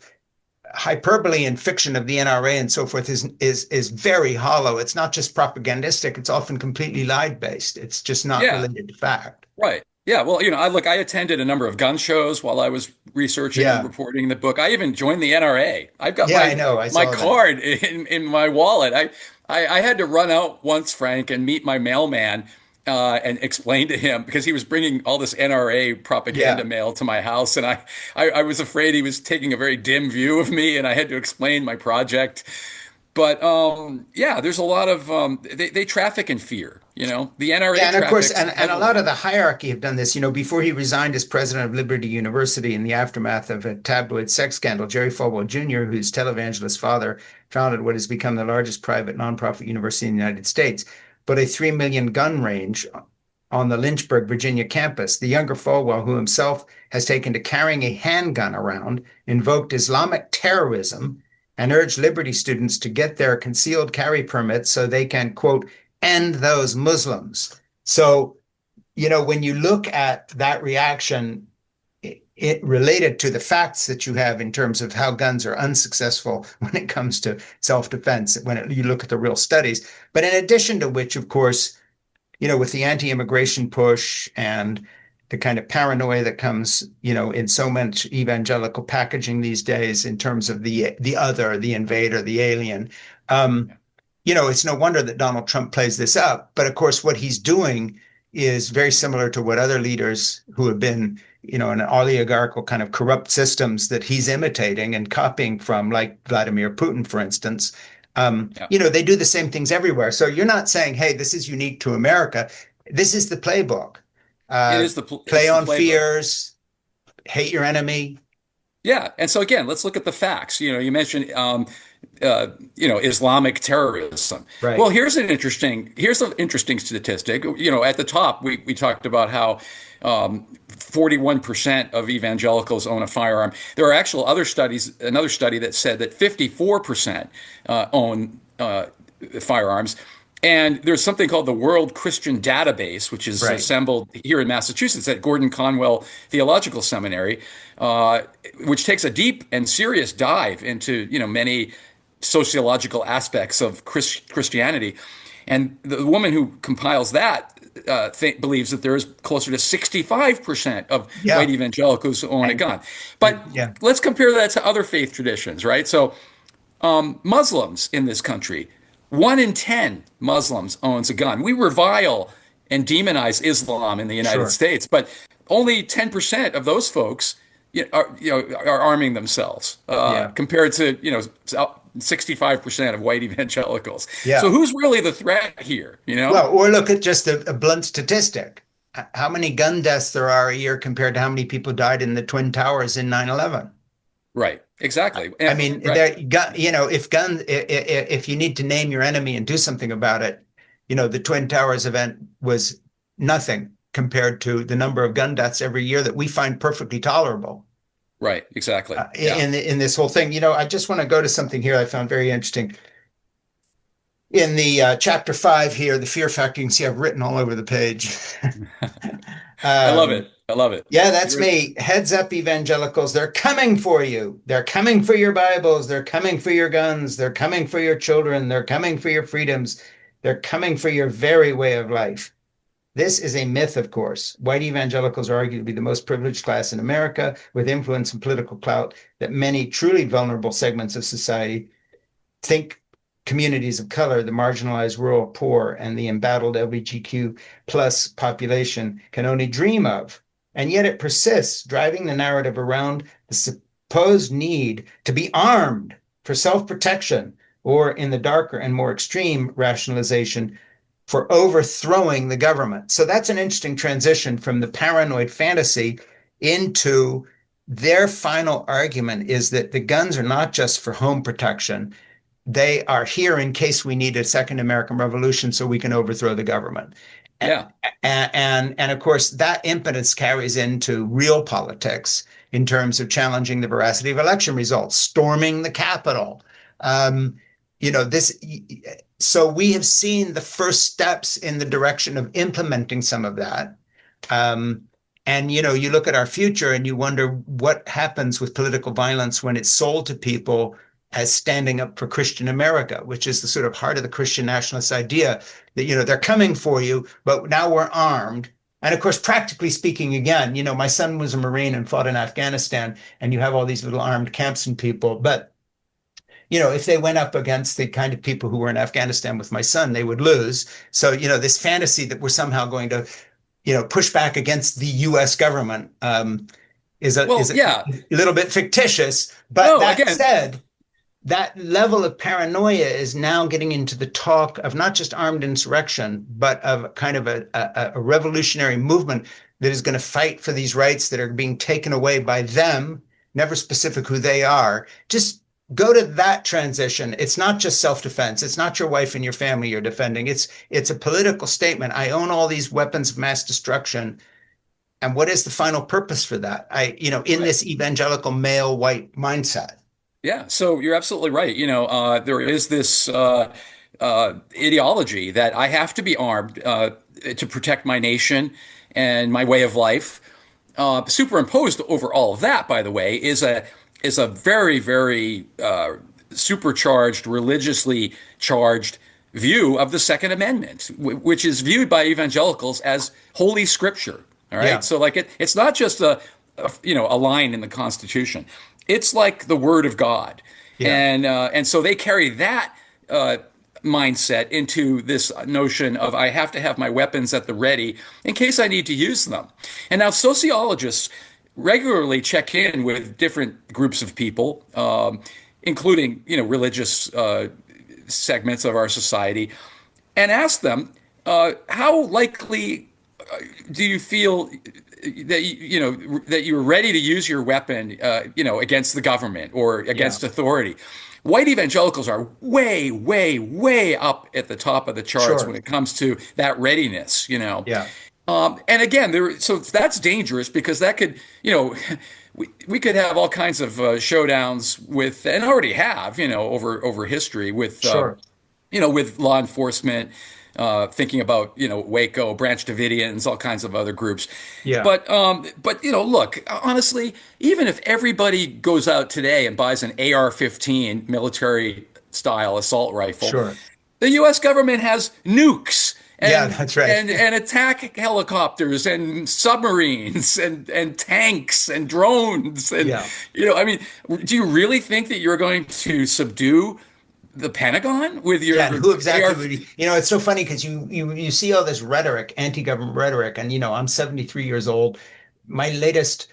hyperbole and fiction of the NRA and so forth is very hollow. It's not just propagandistic. It's often completely lied based. It's just not yeah, related to fact. right. Yeah, well, I attended a number of gun shows while I was researching and Yeah. reporting the book. I even joined the NRA. I've got Yeah, I my know. I my saw that. card in my wallet. I had to run out once, Frank, and meet my mailman and explain to him because he was bringing all this NRA propaganda Yeah. mail to my house, and I was afraid he was taking a very dim view of me, and I had to explain my project. But yeah, there's a lot of they traffic in fear. The NRA Yeah, and of course, traffics and a lot of heavily. the hierarchy have done this. Before he resigned as president of Liberty University in the aftermath of a tabloid sex scandal, Jerry Falwell Jr., whose televangelist father founded what has become the largest private nonprofit university in the United States, but a 3 million gun range on the Lynchburg, Virginia campus. The younger Falwell, who himself has taken to carrying a handgun around, invoked Islamic terrorism and urged Liberty students to get their concealed carry permits so they can, quote, end those Muslims. So, when you look at that reaction it related to the facts that you have in terms of how guns are unsuccessful when it comes to self-defense, you look at the real studies. But in addition to which, of course, with the anti-immigration push and the kind of paranoia that comes, in so much evangelical packaging these days in terms of the other, the invader, the alien, um, it's no wonder that Donald Trump plays this up. But of course, what he's doing is very similar to what other leaders who have been, in oligarchical kind of corrupt systems that he's imitating and copying from, like Vladimir Putin, for instance. Yeah. They do the same things everywhere. So you're not saying, hey, this is unique to America. This is the playbook. It Uh, is Play it's the on playbook. fears, hate your enemy. Yeah, and so again, let's look at the facts. You mentioned Islamic terrorism. Well, Right, here's an interesting statistic. At the top, we talked about how 41% of evangelicals own a firearm. There are actual other studies, another study that said that 54% own firearms. And there's something called the World Christian Database, which is right. assembled here in Massachusetts at Gordon Conwell Theological Seminary, uh, which takes a deep and serious dive into many sociological aspects of Christianity. And the woman who compiles that believes that there is closer to 65% of white Yeah. evangelicals who own a And gun. But yeah, let's compare that to other faith traditions, right? So Muslims in this country, 1 in 10 Muslims owns a gun. We revile and demonize Islam in the United sure. States, but only 10% of those folks are arming themselves Yeah. compared to 65% of white evangelicals. So Yeah. who's really the threat here? Well, or look at just a blunt statistic. How many gun deaths there are a year compared to how many people died in the Twin Towers in 9/11? Right, exactly. I Yeah, mean, right, if you need to name your enemy and do something about it, the Twin Towers event was nothing compared to the number of gun deaths every year that we find perfectly tolerable right, exactly. Yeah. in this whole thing. I just want to go to something here I found very interesting. In the chapter 5 here, the fear factor, you can see I've written all over the page. I love um, it. I love it. Yeah, that's me. Heads up, evangelicals. They're coming for you. They're coming for your Bibles. They're coming for your guns. They're coming for your children. They're coming for your freedoms. They're coming for your very way of life. This is a myth, of course. White evangelicals are arguably the most privileged class in America, with influence and political clout that many truly vulnerable segments of society think communities of color, the marginalized rural poor, and the embattled LGBTQ plus population can only dream of. And yet it persists, driving the narrative around the supposed need to be armed for self-protection, or in the darker and more extreme rationalization for overthrowing the government. So that's an interesting transition from the paranoid fantasy into their final argument is that the guns are not just for home protection, they are here in case we need a second American Revolution so we can overthrow the government. Yeah. And of course, that impetus carries into real politics in terms of challenging the veracity of election results, storming the Capitol. This. So we have seen the first steps in the direction of implementing some of that. Um, and you look at our future and you wonder what happens with political violence when it's sold to people as standing up for Christian America, which is the sort of heart of the Christian nationalist idea that, they're coming for you, but now we're armed. And of course, practically speaking, again, my son was a Marine and fought in Afghanistan, and you have all these little armed camps and people. But, if they went up against the kind of people who were in Afghanistan with my son, they would lose. So, this fantasy that we're somehow going to, push back against the US government Well, is a yeah. little bit fictitious. But No, that again, said, that level of paranoia is now getting into the talk of not just armed insurrection, but of kind of a revolutionary movement that is going to fight for these rights that are being taken away by them, never specific who they are. Just go to that transition. It's not just self-defense. It's not your wife and your family you're defending. It's a political statement. I own all these weapons of mass destruction. And what is the final purpose for that? In right. this evangelical male white mindset. Yeah, so you're absolutely right. There is this ideology that I have to be armed to protect my nation and my way of life. Superimposed over all of that, by the way, is a very, very supercharged, religiously charged view of the Second Amendment, which is viewed by evangelicals as holy scripture. All right, Yeah, so like it's not just a line in the Constitution; it's like the Word of God, yeah, and so they carry that. Mindset into this notion of I have to have my weapons at the ready in case I need to use them. And now sociologists regularly check in with different groups of people, including religious segments of our society, and ask them how likely do you feel that that you're ready to use your weapon against the government or yeah, against authority. White evangelicals are way, way, way up at the top of the charts when sure. it comes to that readiness, Yeah, and again, so that's dangerous because that could, we could have all kinds of showdowns with, and already have, over history with, sure. with law enforcement, thinking about, Waco, Branch Davidians, all kinds of other groups. Yeah, But look, honestly, even if everybody goes out today and buys an AR-15 military style assault rifle, sure. the U.S. government has nukes Yeah, that's right. and attack helicopters and submarines and tanks and drones and Yeah. I mean, do you really think that you're going to subdue the Pentagon with your Yeah, and who exactly AR? would it's so funny because you see all this rhetoric, anti-government rhetoric, and I'm 73 years old. My latest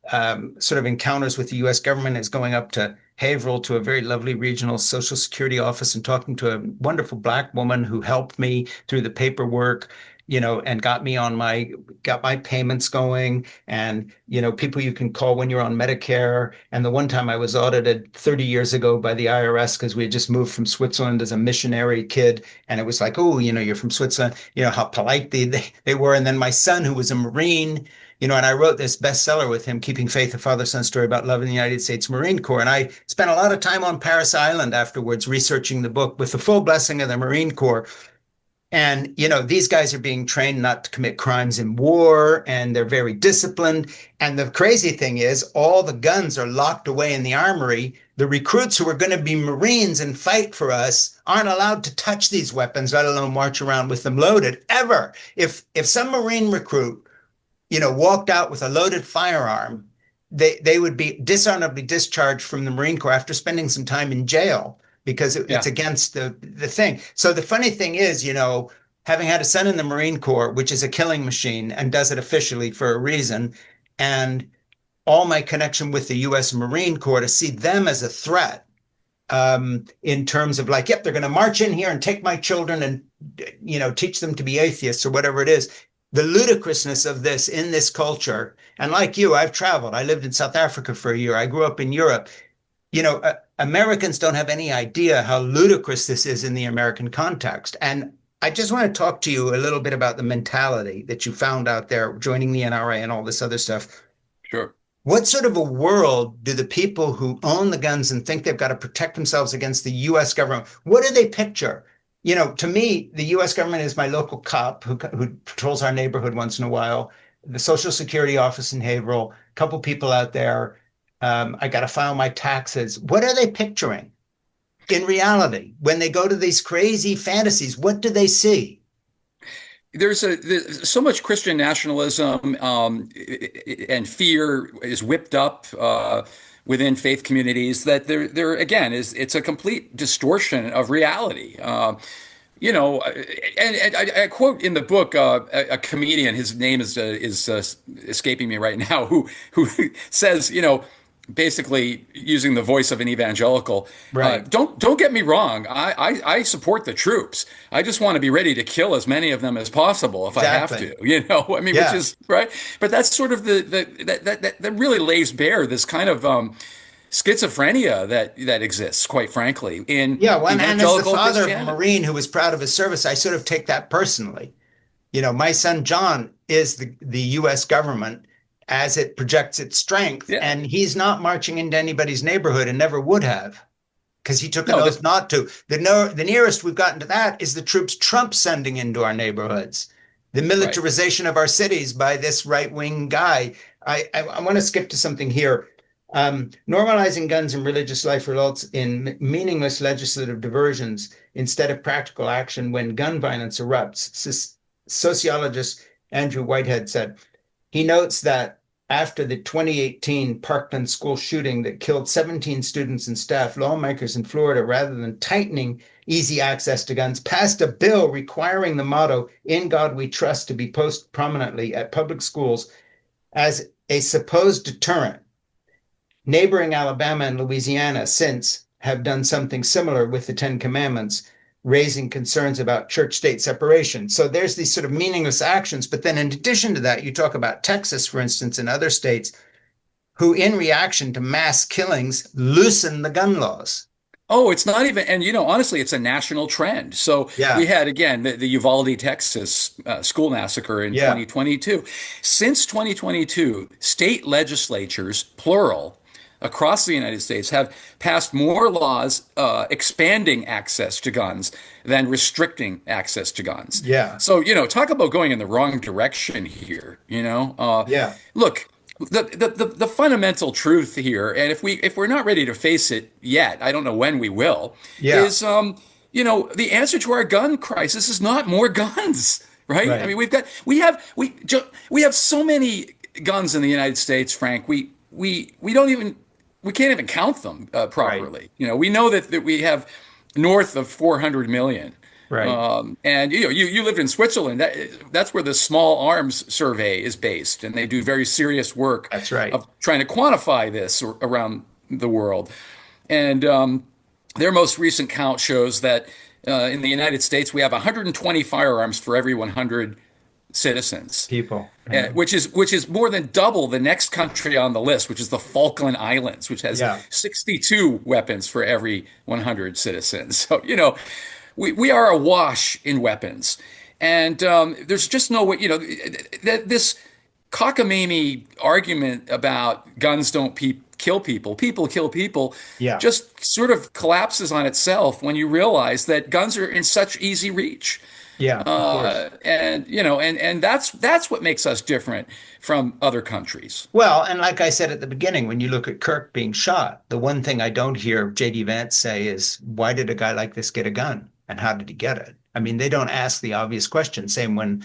sort of encounters with the US government is going up to Haverhill to a very lovely regional social security office and talking to a wonderful black woman who helped me through the paperwork, and got my payments going, and people you can call when you're on Medicare. And the one time I was audited 30 years ago by the IRS because we had just moved from Switzerland as a missionary kid, and it was like, oh, you're from Switzerland, how polite they were. And then my son, who was a Marine, and I wrote this bestseller with him, Keeping Faith, a Father-Son Story about Love in the United States Marine Corps. And I spent a lot of time on Paris Island afterwards researching the book with the full blessing of the Marine Corps. And, these guys are being trained not to commit crimes in war, and they're very disciplined. And the crazy thing is, all the guns are locked away in the armory. The recruits who are going to be Marines and fight for us aren't allowed to touch these weapons, let alone march around with them loaded, ever. If some Marine recruit, walked out with a loaded firearm, they would be dishonorably discharged from the Marine Corps after spending some time in jail because it's Yeah, against the thing. So the funny thing is, having had a son in the Marine Corps, which is a killing machine and does it officially for a reason, and all my connection with the U.S. Marine Corps, to see them as a threat in terms of like, yep, they're going to march in here and take my children and teach them to be atheists or whatever it is. The ludicrousness of this in this culture, and like you, I've traveled. I lived in South Africa for a year. I grew up in Europe. Americans don't have any idea how ludicrous this is in the American context. And I just want to talk to you a little bit about the mentality that you found out there joining the NRA and all this other stuff. sure. What sort of a world do the people who own the guns and think they've got to protect themselves against the US government, what do they picture? To me, the US government is my local cop who patrols our neighborhood once in a while, the Social Security office in Haverhill, a couple people out there. I got to file my taxes. What are they picturing in reality when they go to these crazy fantasies? What do they see? There's so much Christian nationalism and fear is whipped up within faith communities that there again it's a complete distortion of reality. And I quote in the book a comedian. His name is escaping me right now. Who says, basically using the voice of an evangelical. Right. Don't get me wrong. I support the troops. I just want to be ready to kill as many of them as possible if I have Exactly. to. I mean, which Yeah. is right. But that's sort of that really lays bare this kind of schizophrenia that exists, quite frankly, in Yeah. And as the evangelical father of a Christianity. Marine who was proud of his service, I sort of take that personally. My son John is the US government as it projects its strength, Yeah. and he's not marching into anybody's neighborhood and never would have because he took an No, oath not to. The nearest we've gotten to that is the troops Trump's sending into our neighborhoods, the right. militarization of our cities by this right wing guy. I want to skip to something here. Normalizing guns in religious life results in meaningless legislative diversions instead of practical action when gun violence erupts. Sociologist Andrew Whitehead said. He notes that after the 2018 Parkland school shooting that killed 17 students and staff, lawmakers in Florida, rather than tightening easy access to guns, passed a bill requiring the motto, "In God We Trust," to be posted prominently at public schools as a supposed deterrent. Neighboring Alabama and Louisiana since have done something similar with the Ten Commandments, raising concerns about church-state separation. So there's these sort of meaningless actions. But then in addition to that, you talk about Texas, for instance, and other states who, in reaction to mass killings, loosen the gun laws. Oh, it's not even, and honestly, it's a national trend. So we Yeah, had, again, the Uvalde, Texas school massacre in yeah, 2022. Since 2022, state legislatures, plural, across the United States have passed more laws expanding access to guns than restricting access to guns. yeah, So, talk about going in the wrong direction here. yeah, Look, the fundamental truth here, and if we're not ready to face it yet, I don't know when we will, yeah, is the answer to our gun crisis is not more guns, right? I right, mean, we have so many guns in the United States, Frank. We can't even count them right, properly. We know that we have north of 400 million. right. And you lived in Switzerland. That's where the Small Arms Survey is based, and they do very serious work That's right. of trying to quantify this around the world. And their most recent count shows that in the United States we have 120 firearms for every 100 citizens, People. Yeah. which is more than double the next country on the list, which is the Falkland Islands, which has Yeah. 62 weapons for every 100 citizens. So we are awash in weapons, and there's just no way. This cockamamie argument about guns don't kill people, people kill people, Yeah. just sort of collapses on itself when you realize that guns are in such easy reach. Yeah, of course. And that's what makes us different from other countries. Well, and like I said at the beginning, when you look at Kirk being shot, the one thing I don't hear J.D. Vance say is, why did a guy like this get a gun? And how did he get it? I mean, they don't ask the obvious question. Same when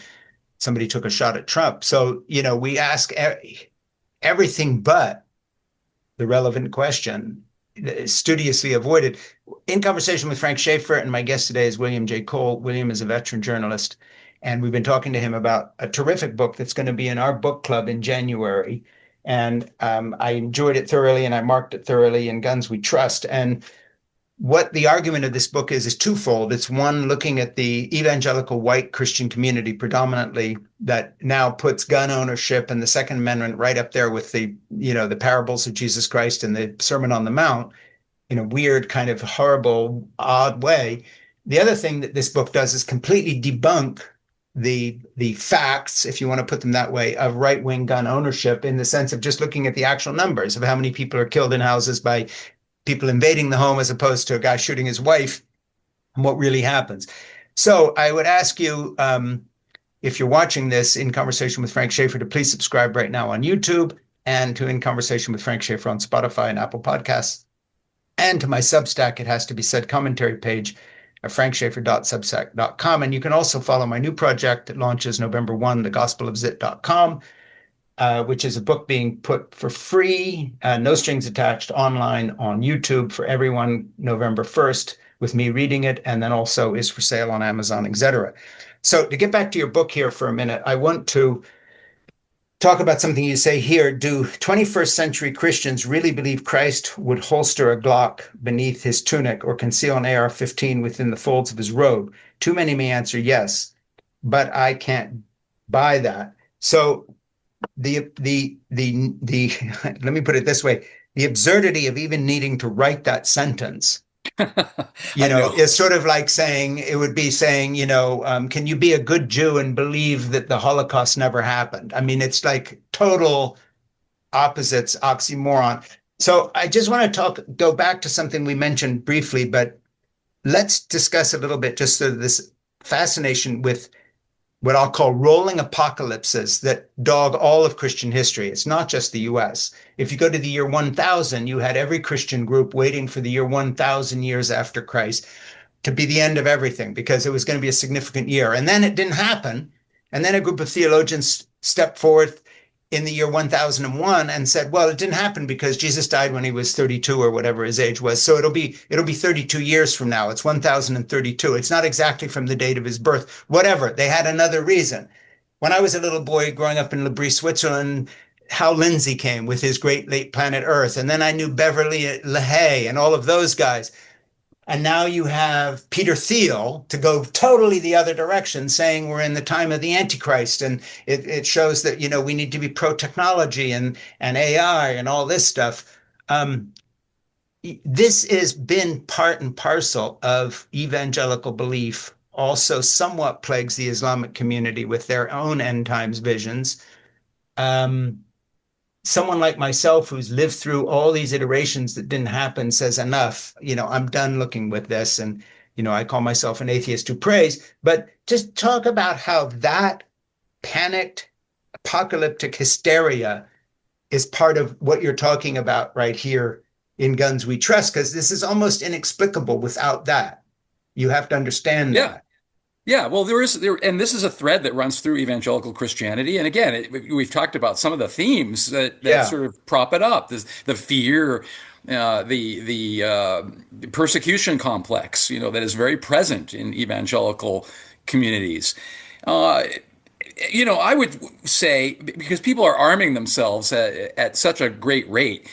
somebody took a shot at Trump. So, we ask everything but the relevant question, studiously avoided. In conversation with Frank Schaeffer, and my guest today is William J. Kole. William is a veteran journalist, and we've been talking to him about a terrific book that's going to be in our book club in January. And I enjoyed it thoroughly, and I marked it thoroughly in Guns We Trust. And what the argument of this book is twofold. It's one, looking at the evangelical white Christian community predominantly that now puts gun ownership and the Second Amendment right up there with the parables of Jesus Christ and the Sermon on the Mount in a weird, kind of horrible, odd way. The other thing that this book does is completely debunk the facts, if you want to put them that way, of right-wing gun ownership, in the sense of just looking at the actual numbers of how many people are killed in houses by people invading the home as opposed to a guy shooting his wife, and what really happens. So I would ask you, if you're watching this In Conversation with Frank Schaeffer, to please subscribe right now on YouTube, and to In Conversation with Frank Schaeffer on Spotify and Apple Podcasts. And to my Substack, it has to be said, commentary page at frankschaeffer.substack.com. And you can also follow my new project that launches November 1, thegospelofzit.com, which is a book being put for free, no strings attached, online on YouTube for everyone November 1st, with me reading it, and then also is for sale on Amazon, etc. So to get back to your book here for a minute, I want to talk about something you say here. Do 21st century Christians really believe Christ would holster a Glock beneath his tunic or conceal an AR-15 within the folds of his robe? Too many may answer yes, but I can't buy that. So the let me put it this way: the absurdity of even needing to write that sentence, is sort of like saying, it would be saying, can you be a good Jew and believe that the Holocaust never happened? I mean, it's like total opposites, oxymoron. So I just want to go back to something we mentioned briefly, but let's discuss a little bit just sort of this fascination with what I'll call rolling apocalypses that dog all of Christian history. It's not just the US. If you go to the year 1000, you had every Christian group waiting for the year 1000 years after Christ to be the end of everything because it was going to be a significant year. And then it didn't happen. And then a group of theologians stepped forth in the year 1001 and said, well, it didn't happen because Jesus died when he was 32 or whatever his age was. So it'll be 32 years from now. It's 1032. It's not exactly from the date of his birth. Whatever. They had another reason. When I was a little boy growing up in L'Abri, Switzerland, Hal Lindsey came with his great late planet Earth. And then I knew Beverly LaHaye and all of those guys. And now you have Peter Thiel to go totally the other direction, saying we're in the time of the Antichrist. And it shows that, we need to be pro-technology and AI and all this stuff. This has been part and parcel of evangelical belief, also somewhat plagues the Islamic community with their own end times visions. Someone like myself who's lived through all these iterations that didn't happen says enough, I'm done looking with this. And, I call myself an atheist who prays, but just talk about how that panicked apocalyptic hysteria is part of what you're talking about right here in Guns We Trust, because this is almost inexplicable without that. You have to understand Yeah. that. Yeah, well, and this is a thread that runs through evangelical Christianity. And again, we've talked about some of the themes that Yeah. sort of prop it up: the fear, the persecution complex, that is very present in evangelical communities. Uh, I would say because people are arming themselves at such a great rate.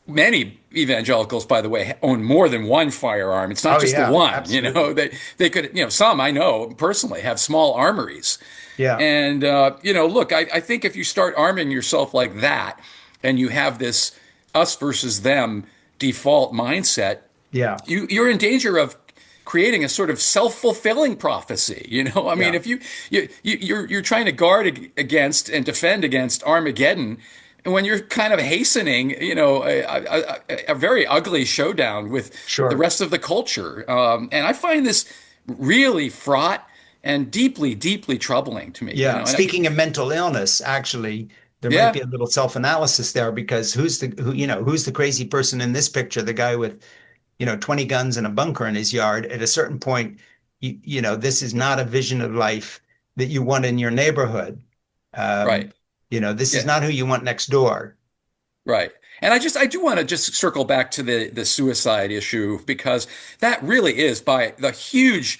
Many evangelicals, by the way, own more than one firearm. It's not Oh, just the yeah, one, absolutely. they could, some I know personally have small armories. Yeah. And, look, I think if you start arming yourself like that and you have this us versus them default mindset, Yeah. you're in danger of creating a sort of self-fulfilling prophecy. I mean, Yeah. if you're trying to guard against and defend against Armageddon, and when you're kind of hastening, a very ugly showdown with the Sure. rest of the culture. And I find this really fraught and deeply, deeply troubling to me. Yeah. And Speaking of mental illness, actually, there might yeah, be a little self-analysis there because who's the crazy person in this picture? The guy with, 20 guns and a bunker in his yard. At a certain point, this is not a vision of life that you want in your neighborhood. Um, right. this is Yeah. not who you want next door. Right. And I do want to just circle back to the suicide issue because that really is by the huge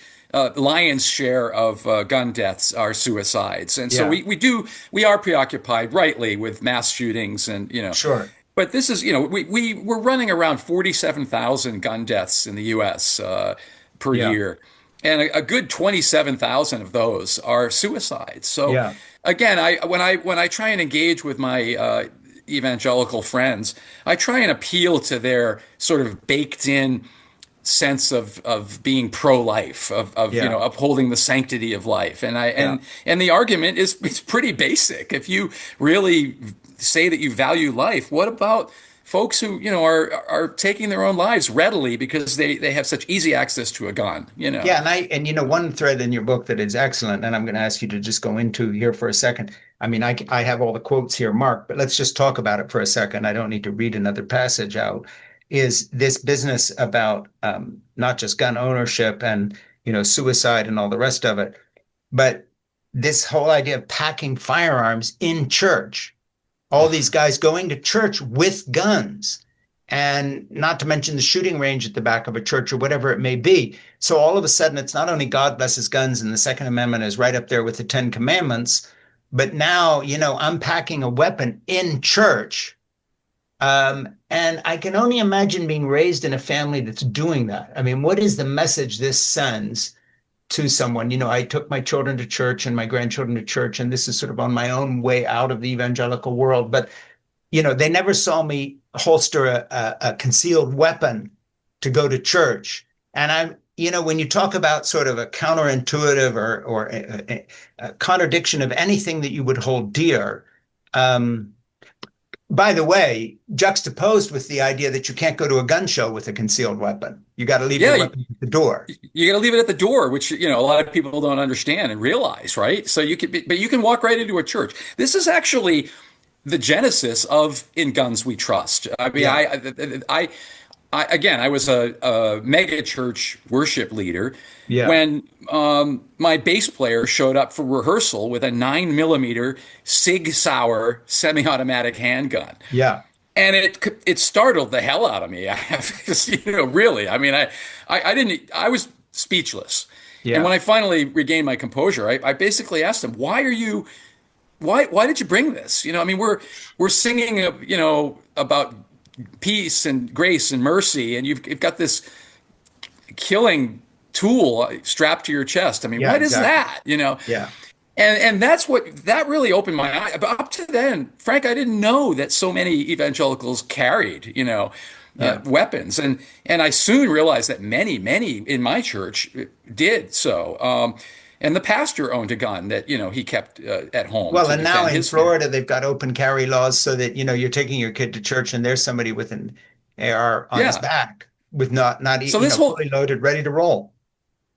lion's share of gun deaths are suicides. And so Yeah. we are preoccupied rightly with mass shootings and, Sure. but this is, we're running around 47,000 gun deaths in the US per Yeah. year. And a good 27,000 of those are suicides. So Yeah. again, when I try and engage with my evangelical friends, I try and appeal to their sort of baked in sense of being pro-life, of Yeah. upholding the sanctity of life. And I Yeah. and the argument is it's pretty basic. If you really say that you value life, what about folks who, are taking their own lives readily because they have such easy access to a gun? Yeah, one thread in your book that is excellent, and I'm going to ask you to just go into here for a second. I mean, I have all the quotes here marked, but let's just talk about it for a second. I don't need to read another passage out. Is this business about not just gun ownership and suicide and all the rest of it, but this whole idea of packing firearms in church? All these guys going to church with guns, and not to mention the shooting range at the back of a church or whatever it may be. So all of a sudden, it's not only God blesses guns and the Second Amendment is right up there with the Ten Commandments, but now, I'm packing a weapon in church. And I can only imagine being raised in a family that's doing that. I mean, what is the message this sends to someone? I took my children to church and my grandchildren to church, and this is sort of on my own way out of the evangelical world. But they never saw me holster a concealed weapon to go to church. And when you talk about sort of a counterintuitive or a contradiction of anything that you would hold dear, By the way, juxtaposed with the idea that you can't go to a gun show with a concealed weapon. You got to leave your Yeah, weapon at the door. you got to leave it at the door, which a lot of people don't understand and realize, right? So but you can walk right into a church. This is actually the genesis of "In Guns We Trust." I mean, Yeah. again, I was a mega church worship leader Yeah. when my bass player showed up for rehearsal with a 9 millimeter Sig Sauer semi-automatic handgun. Yeah. And it startled the hell out of me. Really. I mean, I didn't. I was speechless. And Yeah. when I finally regained my composure, I basically asked him, Why did you bring this? I mean, we're singing, about peace and grace and mercy, and you've got this killing tool strapped to your chest. I mean, Yeah, what is exactly. that? Yeah. And that really opened my eye. But up to then, Frank, I didn't know that so many evangelicals carried, Yeah. weapons, and I soon realized that many in my church did so. And the pastor owned a gun that he kept at home Well, to and now defend in his family. Florida, they've got open carry laws so that, you're taking your kid to church and there's somebody with an AR on his Yeah. back with not, So this whole fully loaded, ready to roll.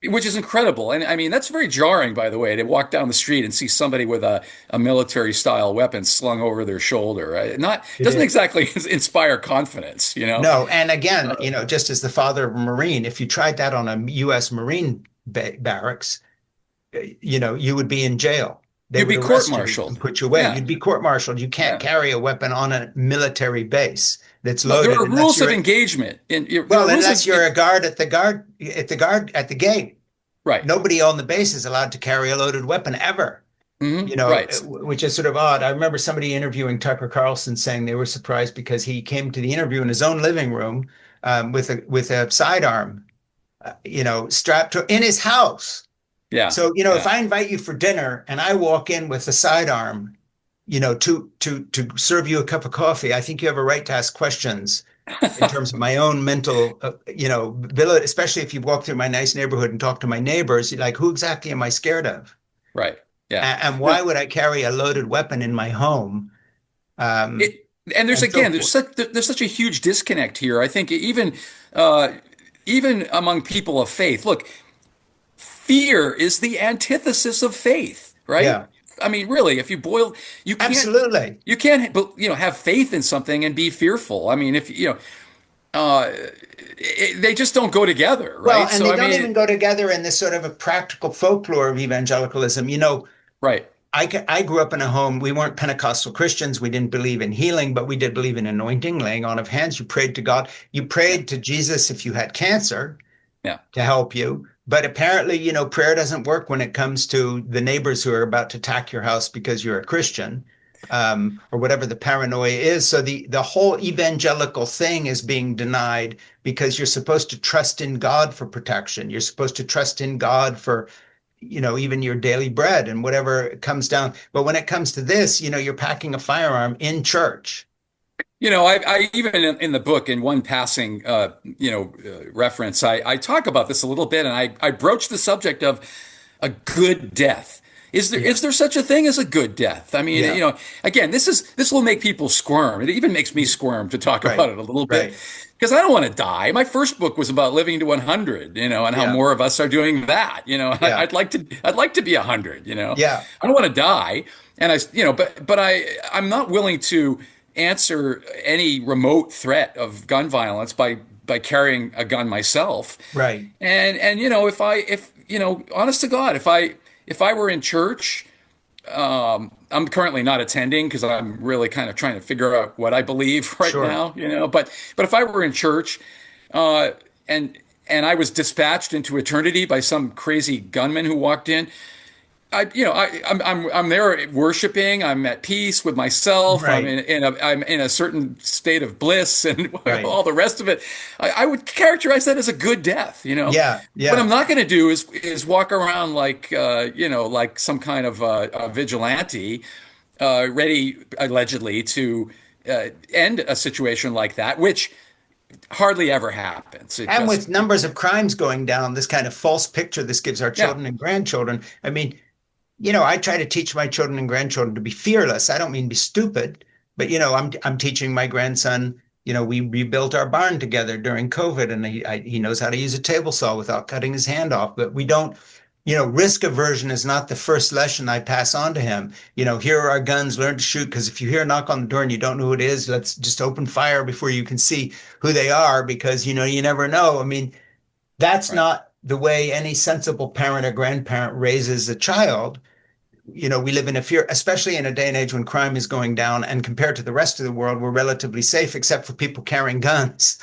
Which is incredible. And I mean, that's very jarring, by the way, to walk down the street and see somebody with a military style weapon slung over their shoulder. Not It doesn't is. exactly inspire confidence. No, and again, just as the father of a Marine, if you tried that on a U.S. Marine barracks, you would be in jail. They You'd would be arrest you and court-martialed. put you away. Yeah. You'd be court-martialed. You can't Yeah. carry a weapon on a military base that's No, there loaded are unless rules of you're engagement. And there are well, rules unless you're a guard at the gate. right. Nobody on the base is allowed to carry a loaded weapon ever. Right. Which is sort of odd. I remember somebody interviewing Tucker Carlson saying they were surprised because he came to the interview in his own living room with a sidearm, strapped in his house. Yeah. So, if Yeah. I invite you for dinner and I walk in with a sidearm, to serve you a cup of coffee, I think you have a right to ask questions in terms of my own mental, ability, especially if you walk through my nice neighborhood and talk to my neighbors, like, who exactly am I scared of? Right. Yeah. And No, why would I carry a loaded weapon in my home? Um, it, and there's and so again, forth. there's such a huge disconnect here. I think uh, even among people of faith, look, fear is the antithesis of faith, right? Yeah, I mean, really, if you boil, you can't, absolutely. you can't, have faith in something and be fearful. I mean, if uh, they just don't go together, Well, right? and So they I don't mean, even go together in this sort of a practical folklore of evangelicalism. right, I grew up in a home, we weren't Pentecostal Christians. We didn't believe in healing, but we did believe in anointing, laying on of hands. You prayed to God. You yeah, prayed to Jesus if you had cancer yeah. to help you. But apparently, prayer doesn't work when it comes to the neighbors who are about to attack your house because you're a Christian, or whatever the paranoia is. So the whole evangelical thing is being denied because you're supposed to trust in God for protection. You're supposed to trust in God for even your daily bread and whatever comes down. But when it comes to this, you're packing a firearm in church. I even in the book, in one passing, reference, I talk about this a little bit, and I broach the subject of a good death. Yeah. Is there such a thing as a good death? I mean, Yeah. again, this will make people squirm. It even makes me squirm to talk Right. about it a little bit Right. because I don't want to die. My first book was about living to 100, and how Yeah. more of us are doing that. Yeah. I'd like to be 100. Yeah. I don't want to die, and I'm not willing to answer any remote threat of gun violence by carrying a gun myself. Right. And if honest to God, if I were in church, I'm currently not attending because I'm really kind of trying to figure out what I believe right Sure. now. But if I were in church, uh, and I was dispatched into eternity by some crazy gunman who walked in, I'm there worshiping. I'm at peace with myself. Right. I'm in a certain state of bliss and Right. all the rest of it. I would characterize that as a good death. Yeah. What Yeah. I'm not going to do is walk around like like some kind of a vigilante, ready allegedly to end a situation like that, which hardly ever happens. It And with just numbers of crimes going down, this kind of false picture this gives our yeah, children and grandchildren. I mean, I try to teach my children and grandchildren to be fearless. I don't mean be stupid, But I'm teaching my grandson. We rebuilt our barn together during COVID, and he knows how to use a table saw without cutting his hand off. But we don't. Risk aversion is not the first lesson I pass on to him. Here are our guns, learn to shoot, because if you hear a knock on the door and you don't know who it is, let's just open fire before you can see who they are, because, you never know. I mean, that's Right. not the way any sensible parent or grandparent raises a child. We live in a fear, especially in a day and age when crime is going down. And compared to the rest of the world, we're relatively safe, except for people carrying guns.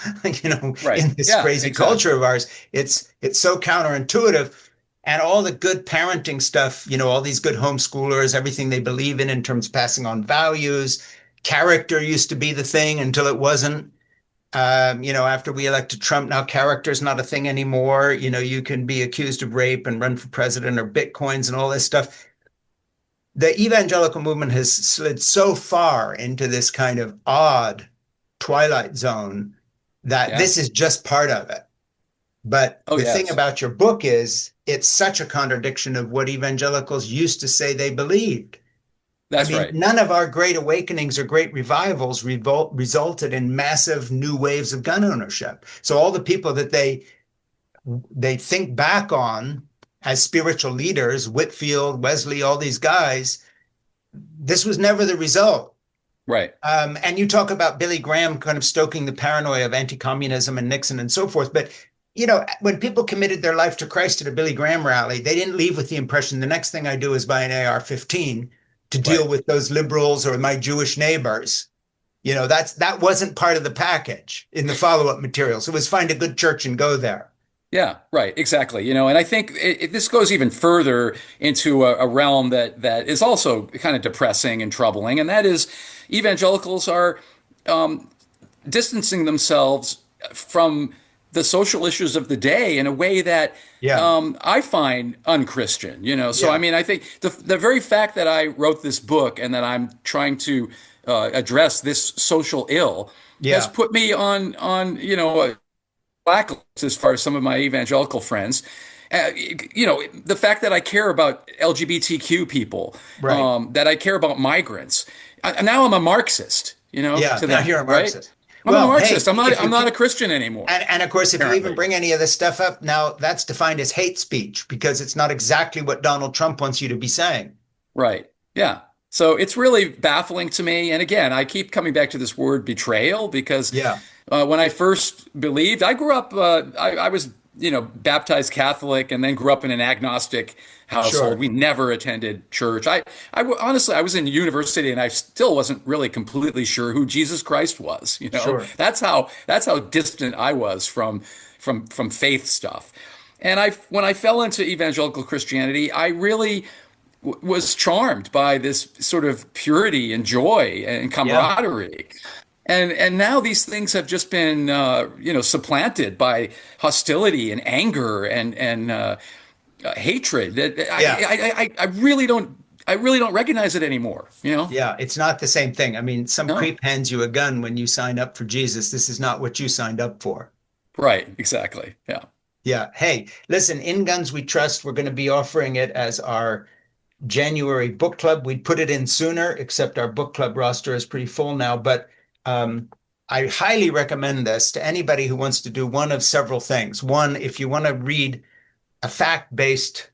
Right. In this Yeah, crazy culture exactly. of ours, it's so counterintuitive. And all the good parenting stuff, all these good homeschoolers, everything they believe in terms of passing on values, character used to be the thing until it wasn't. After we elected Trump, now character is not a thing anymore. You can be accused of rape and run for president, or bitcoins and all this stuff. The evangelical movement has slid so far into this kind of odd twilight zone that Yeah. this is just part of it. But Oh, the thing yes. about your book is it's such a contradiction of what evangelicals used to say they believed. I That's mean, right. none of our great awakenings or great revivals resulted in massive new waves of gun ownership. So all the people that they think back on as spiritual leaders, Whitfield, Wesley, all these guys, this was never the result. Right. And you talk about Billy Graham kind of stoking the paranoia of anti-communism and Nixon and so forth. But, when people committed their life to Christ at a Billy Graham rally, they didn't leave with the impression the next thing I do is buy an AR-15 to deal Right. with those liberals or my Jewish neighbors. That wasn't part of the package in the follow-up materials. It was find a good church and go there. Yeah, right, exactly. And I think this goes even further into a realm that is also kind of depressing and troubling, and that is evangelicals are um, distancing themselves from the social issues of the day in a way that Yeah, I find unchristian. So I yeah, mean, I think the very fact that I wrote this book and that I'm trying to address this social ill has yeah, put me on blacklist as far as some of my evangelical friends. The fact that I care about LGBTQ people, right. that I care about migrants. Now I'm a Marxist, Yeah, to now them, you're a right? Marxist. I'm a Well, hey, Marxist. I'm not. if you I'm not a keep Christian anymore, and of course, if you even apparently. bring any of this stuff up, now that's defined as hate speech because it's not exactly what Donald Trump wants you to be saying. Right. Yeah. So it's really baffling to me. And again, I keep coming back to this word betrayal because Yeah, when I first believed, I grew up, I was, baptized Catholic and then grew up in an agnostic household. sure, We never attended church. Honestly, I was in university and I still wasn't really completely sure who Jesus Christ was. sure. That's how distant I was from faith stuff. And when I fell into evangelical Christianity, I really was charmed by this sort of purity and joy and Yeah, camaraderie. And now these things have just been supplanted by hostility and anger and hatred that yeah, I really don't recognize it anymore, yeah. It's not the same thing. I mean, some No. creep hands you a gun when you sign up for Jesus. This is not what you signed up for. Right, exactly. Yeah. Yeah. Hey, listen, In Guns We Trust, we're going to be offering it as our January book club. We'd put it in sooner, except our book club roster is pretty full now. But um, I highly recommend this to anybody who wants to do one of several things. One, if you want to read a fact-based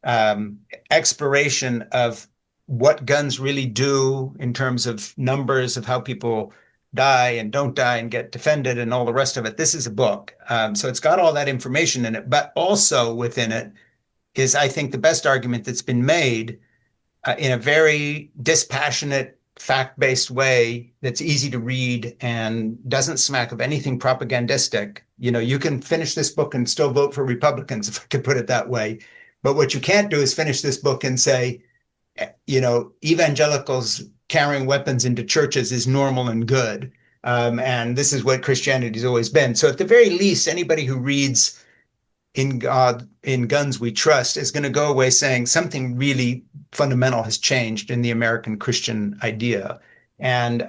um, exploration of what guns really do in terms of numbers of how people die and don't die and get defended and all the rest of it, this is a book. So it's got all that information in it, but also within it is, I think, the best argument that's been made in a very dispassionate, fact-based way that's easy to read and doesn't smack of anything propagandistic. You can finish this book and still vote for Republicans, if I could put it that way. But what you can't do is finish this book and say, evangelicals carrying weapons into churches is normal and good. And this is what Christianity's always been. So at the very least, anybody who reads In God, in Guns We Trust is going to go away saying something really fundamental has changed in the American Christian idea. And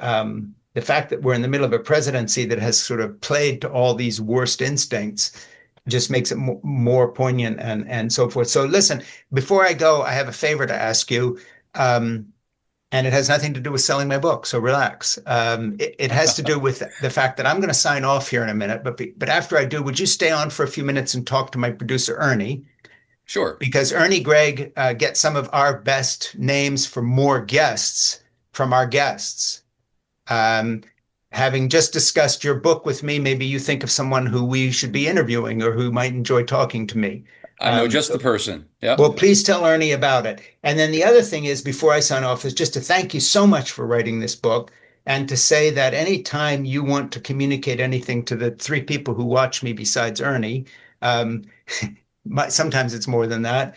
the fact that we're in the middle of a presidency that has sort of played to all these worst instincts just makes it more poignant and so forth. So listen, before I go, I have a favor to ask you. Um, and it has nothing to do with selling my book. So relax. It has to do with the fact that I'm going to sign off here in a minute. But after I do, would you stay on for a few minutes and talk to my producer, Ernie? Sure. Because Ernie Gregg gets some of our best names for more guests from our guests. Um, Having just discussed your book with me, maybe you think of someone who we should be interviewing or who might enjoy talking to me. I know just the So, person. Yep. well, please tell Ernie about it. And then the other thing is, before I sign off, is just to thank you so much for writing this book and to say that anytime you want to communicate anything to the three people who watch me besides Ernie, um, sometimes it's more than that.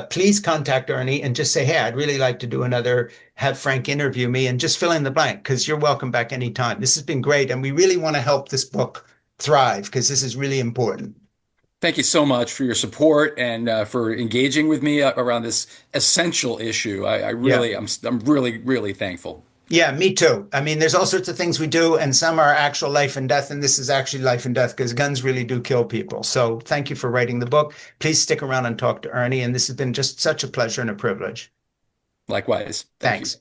Please contact Ernie and just say, hey, I'd really like to do another, have Frank interview me, and just fill in the blank because you're welcome back anytime. This has been great. And we really want to help this book thrive because this is really important. Thank you so much for your support and for engaging with me around this essential issue. I Yeah. really, I'm really, really thankful. Yeah, me too. I mean, there's all sorts of things we do, and some are actual life and death, and this is actually life and death because guns really do kill people. So thank you for writing the book. Please stick around and talk to Ernie, and this has been just such a pleasure and a privilege. Likewise. Thank you. Thanks.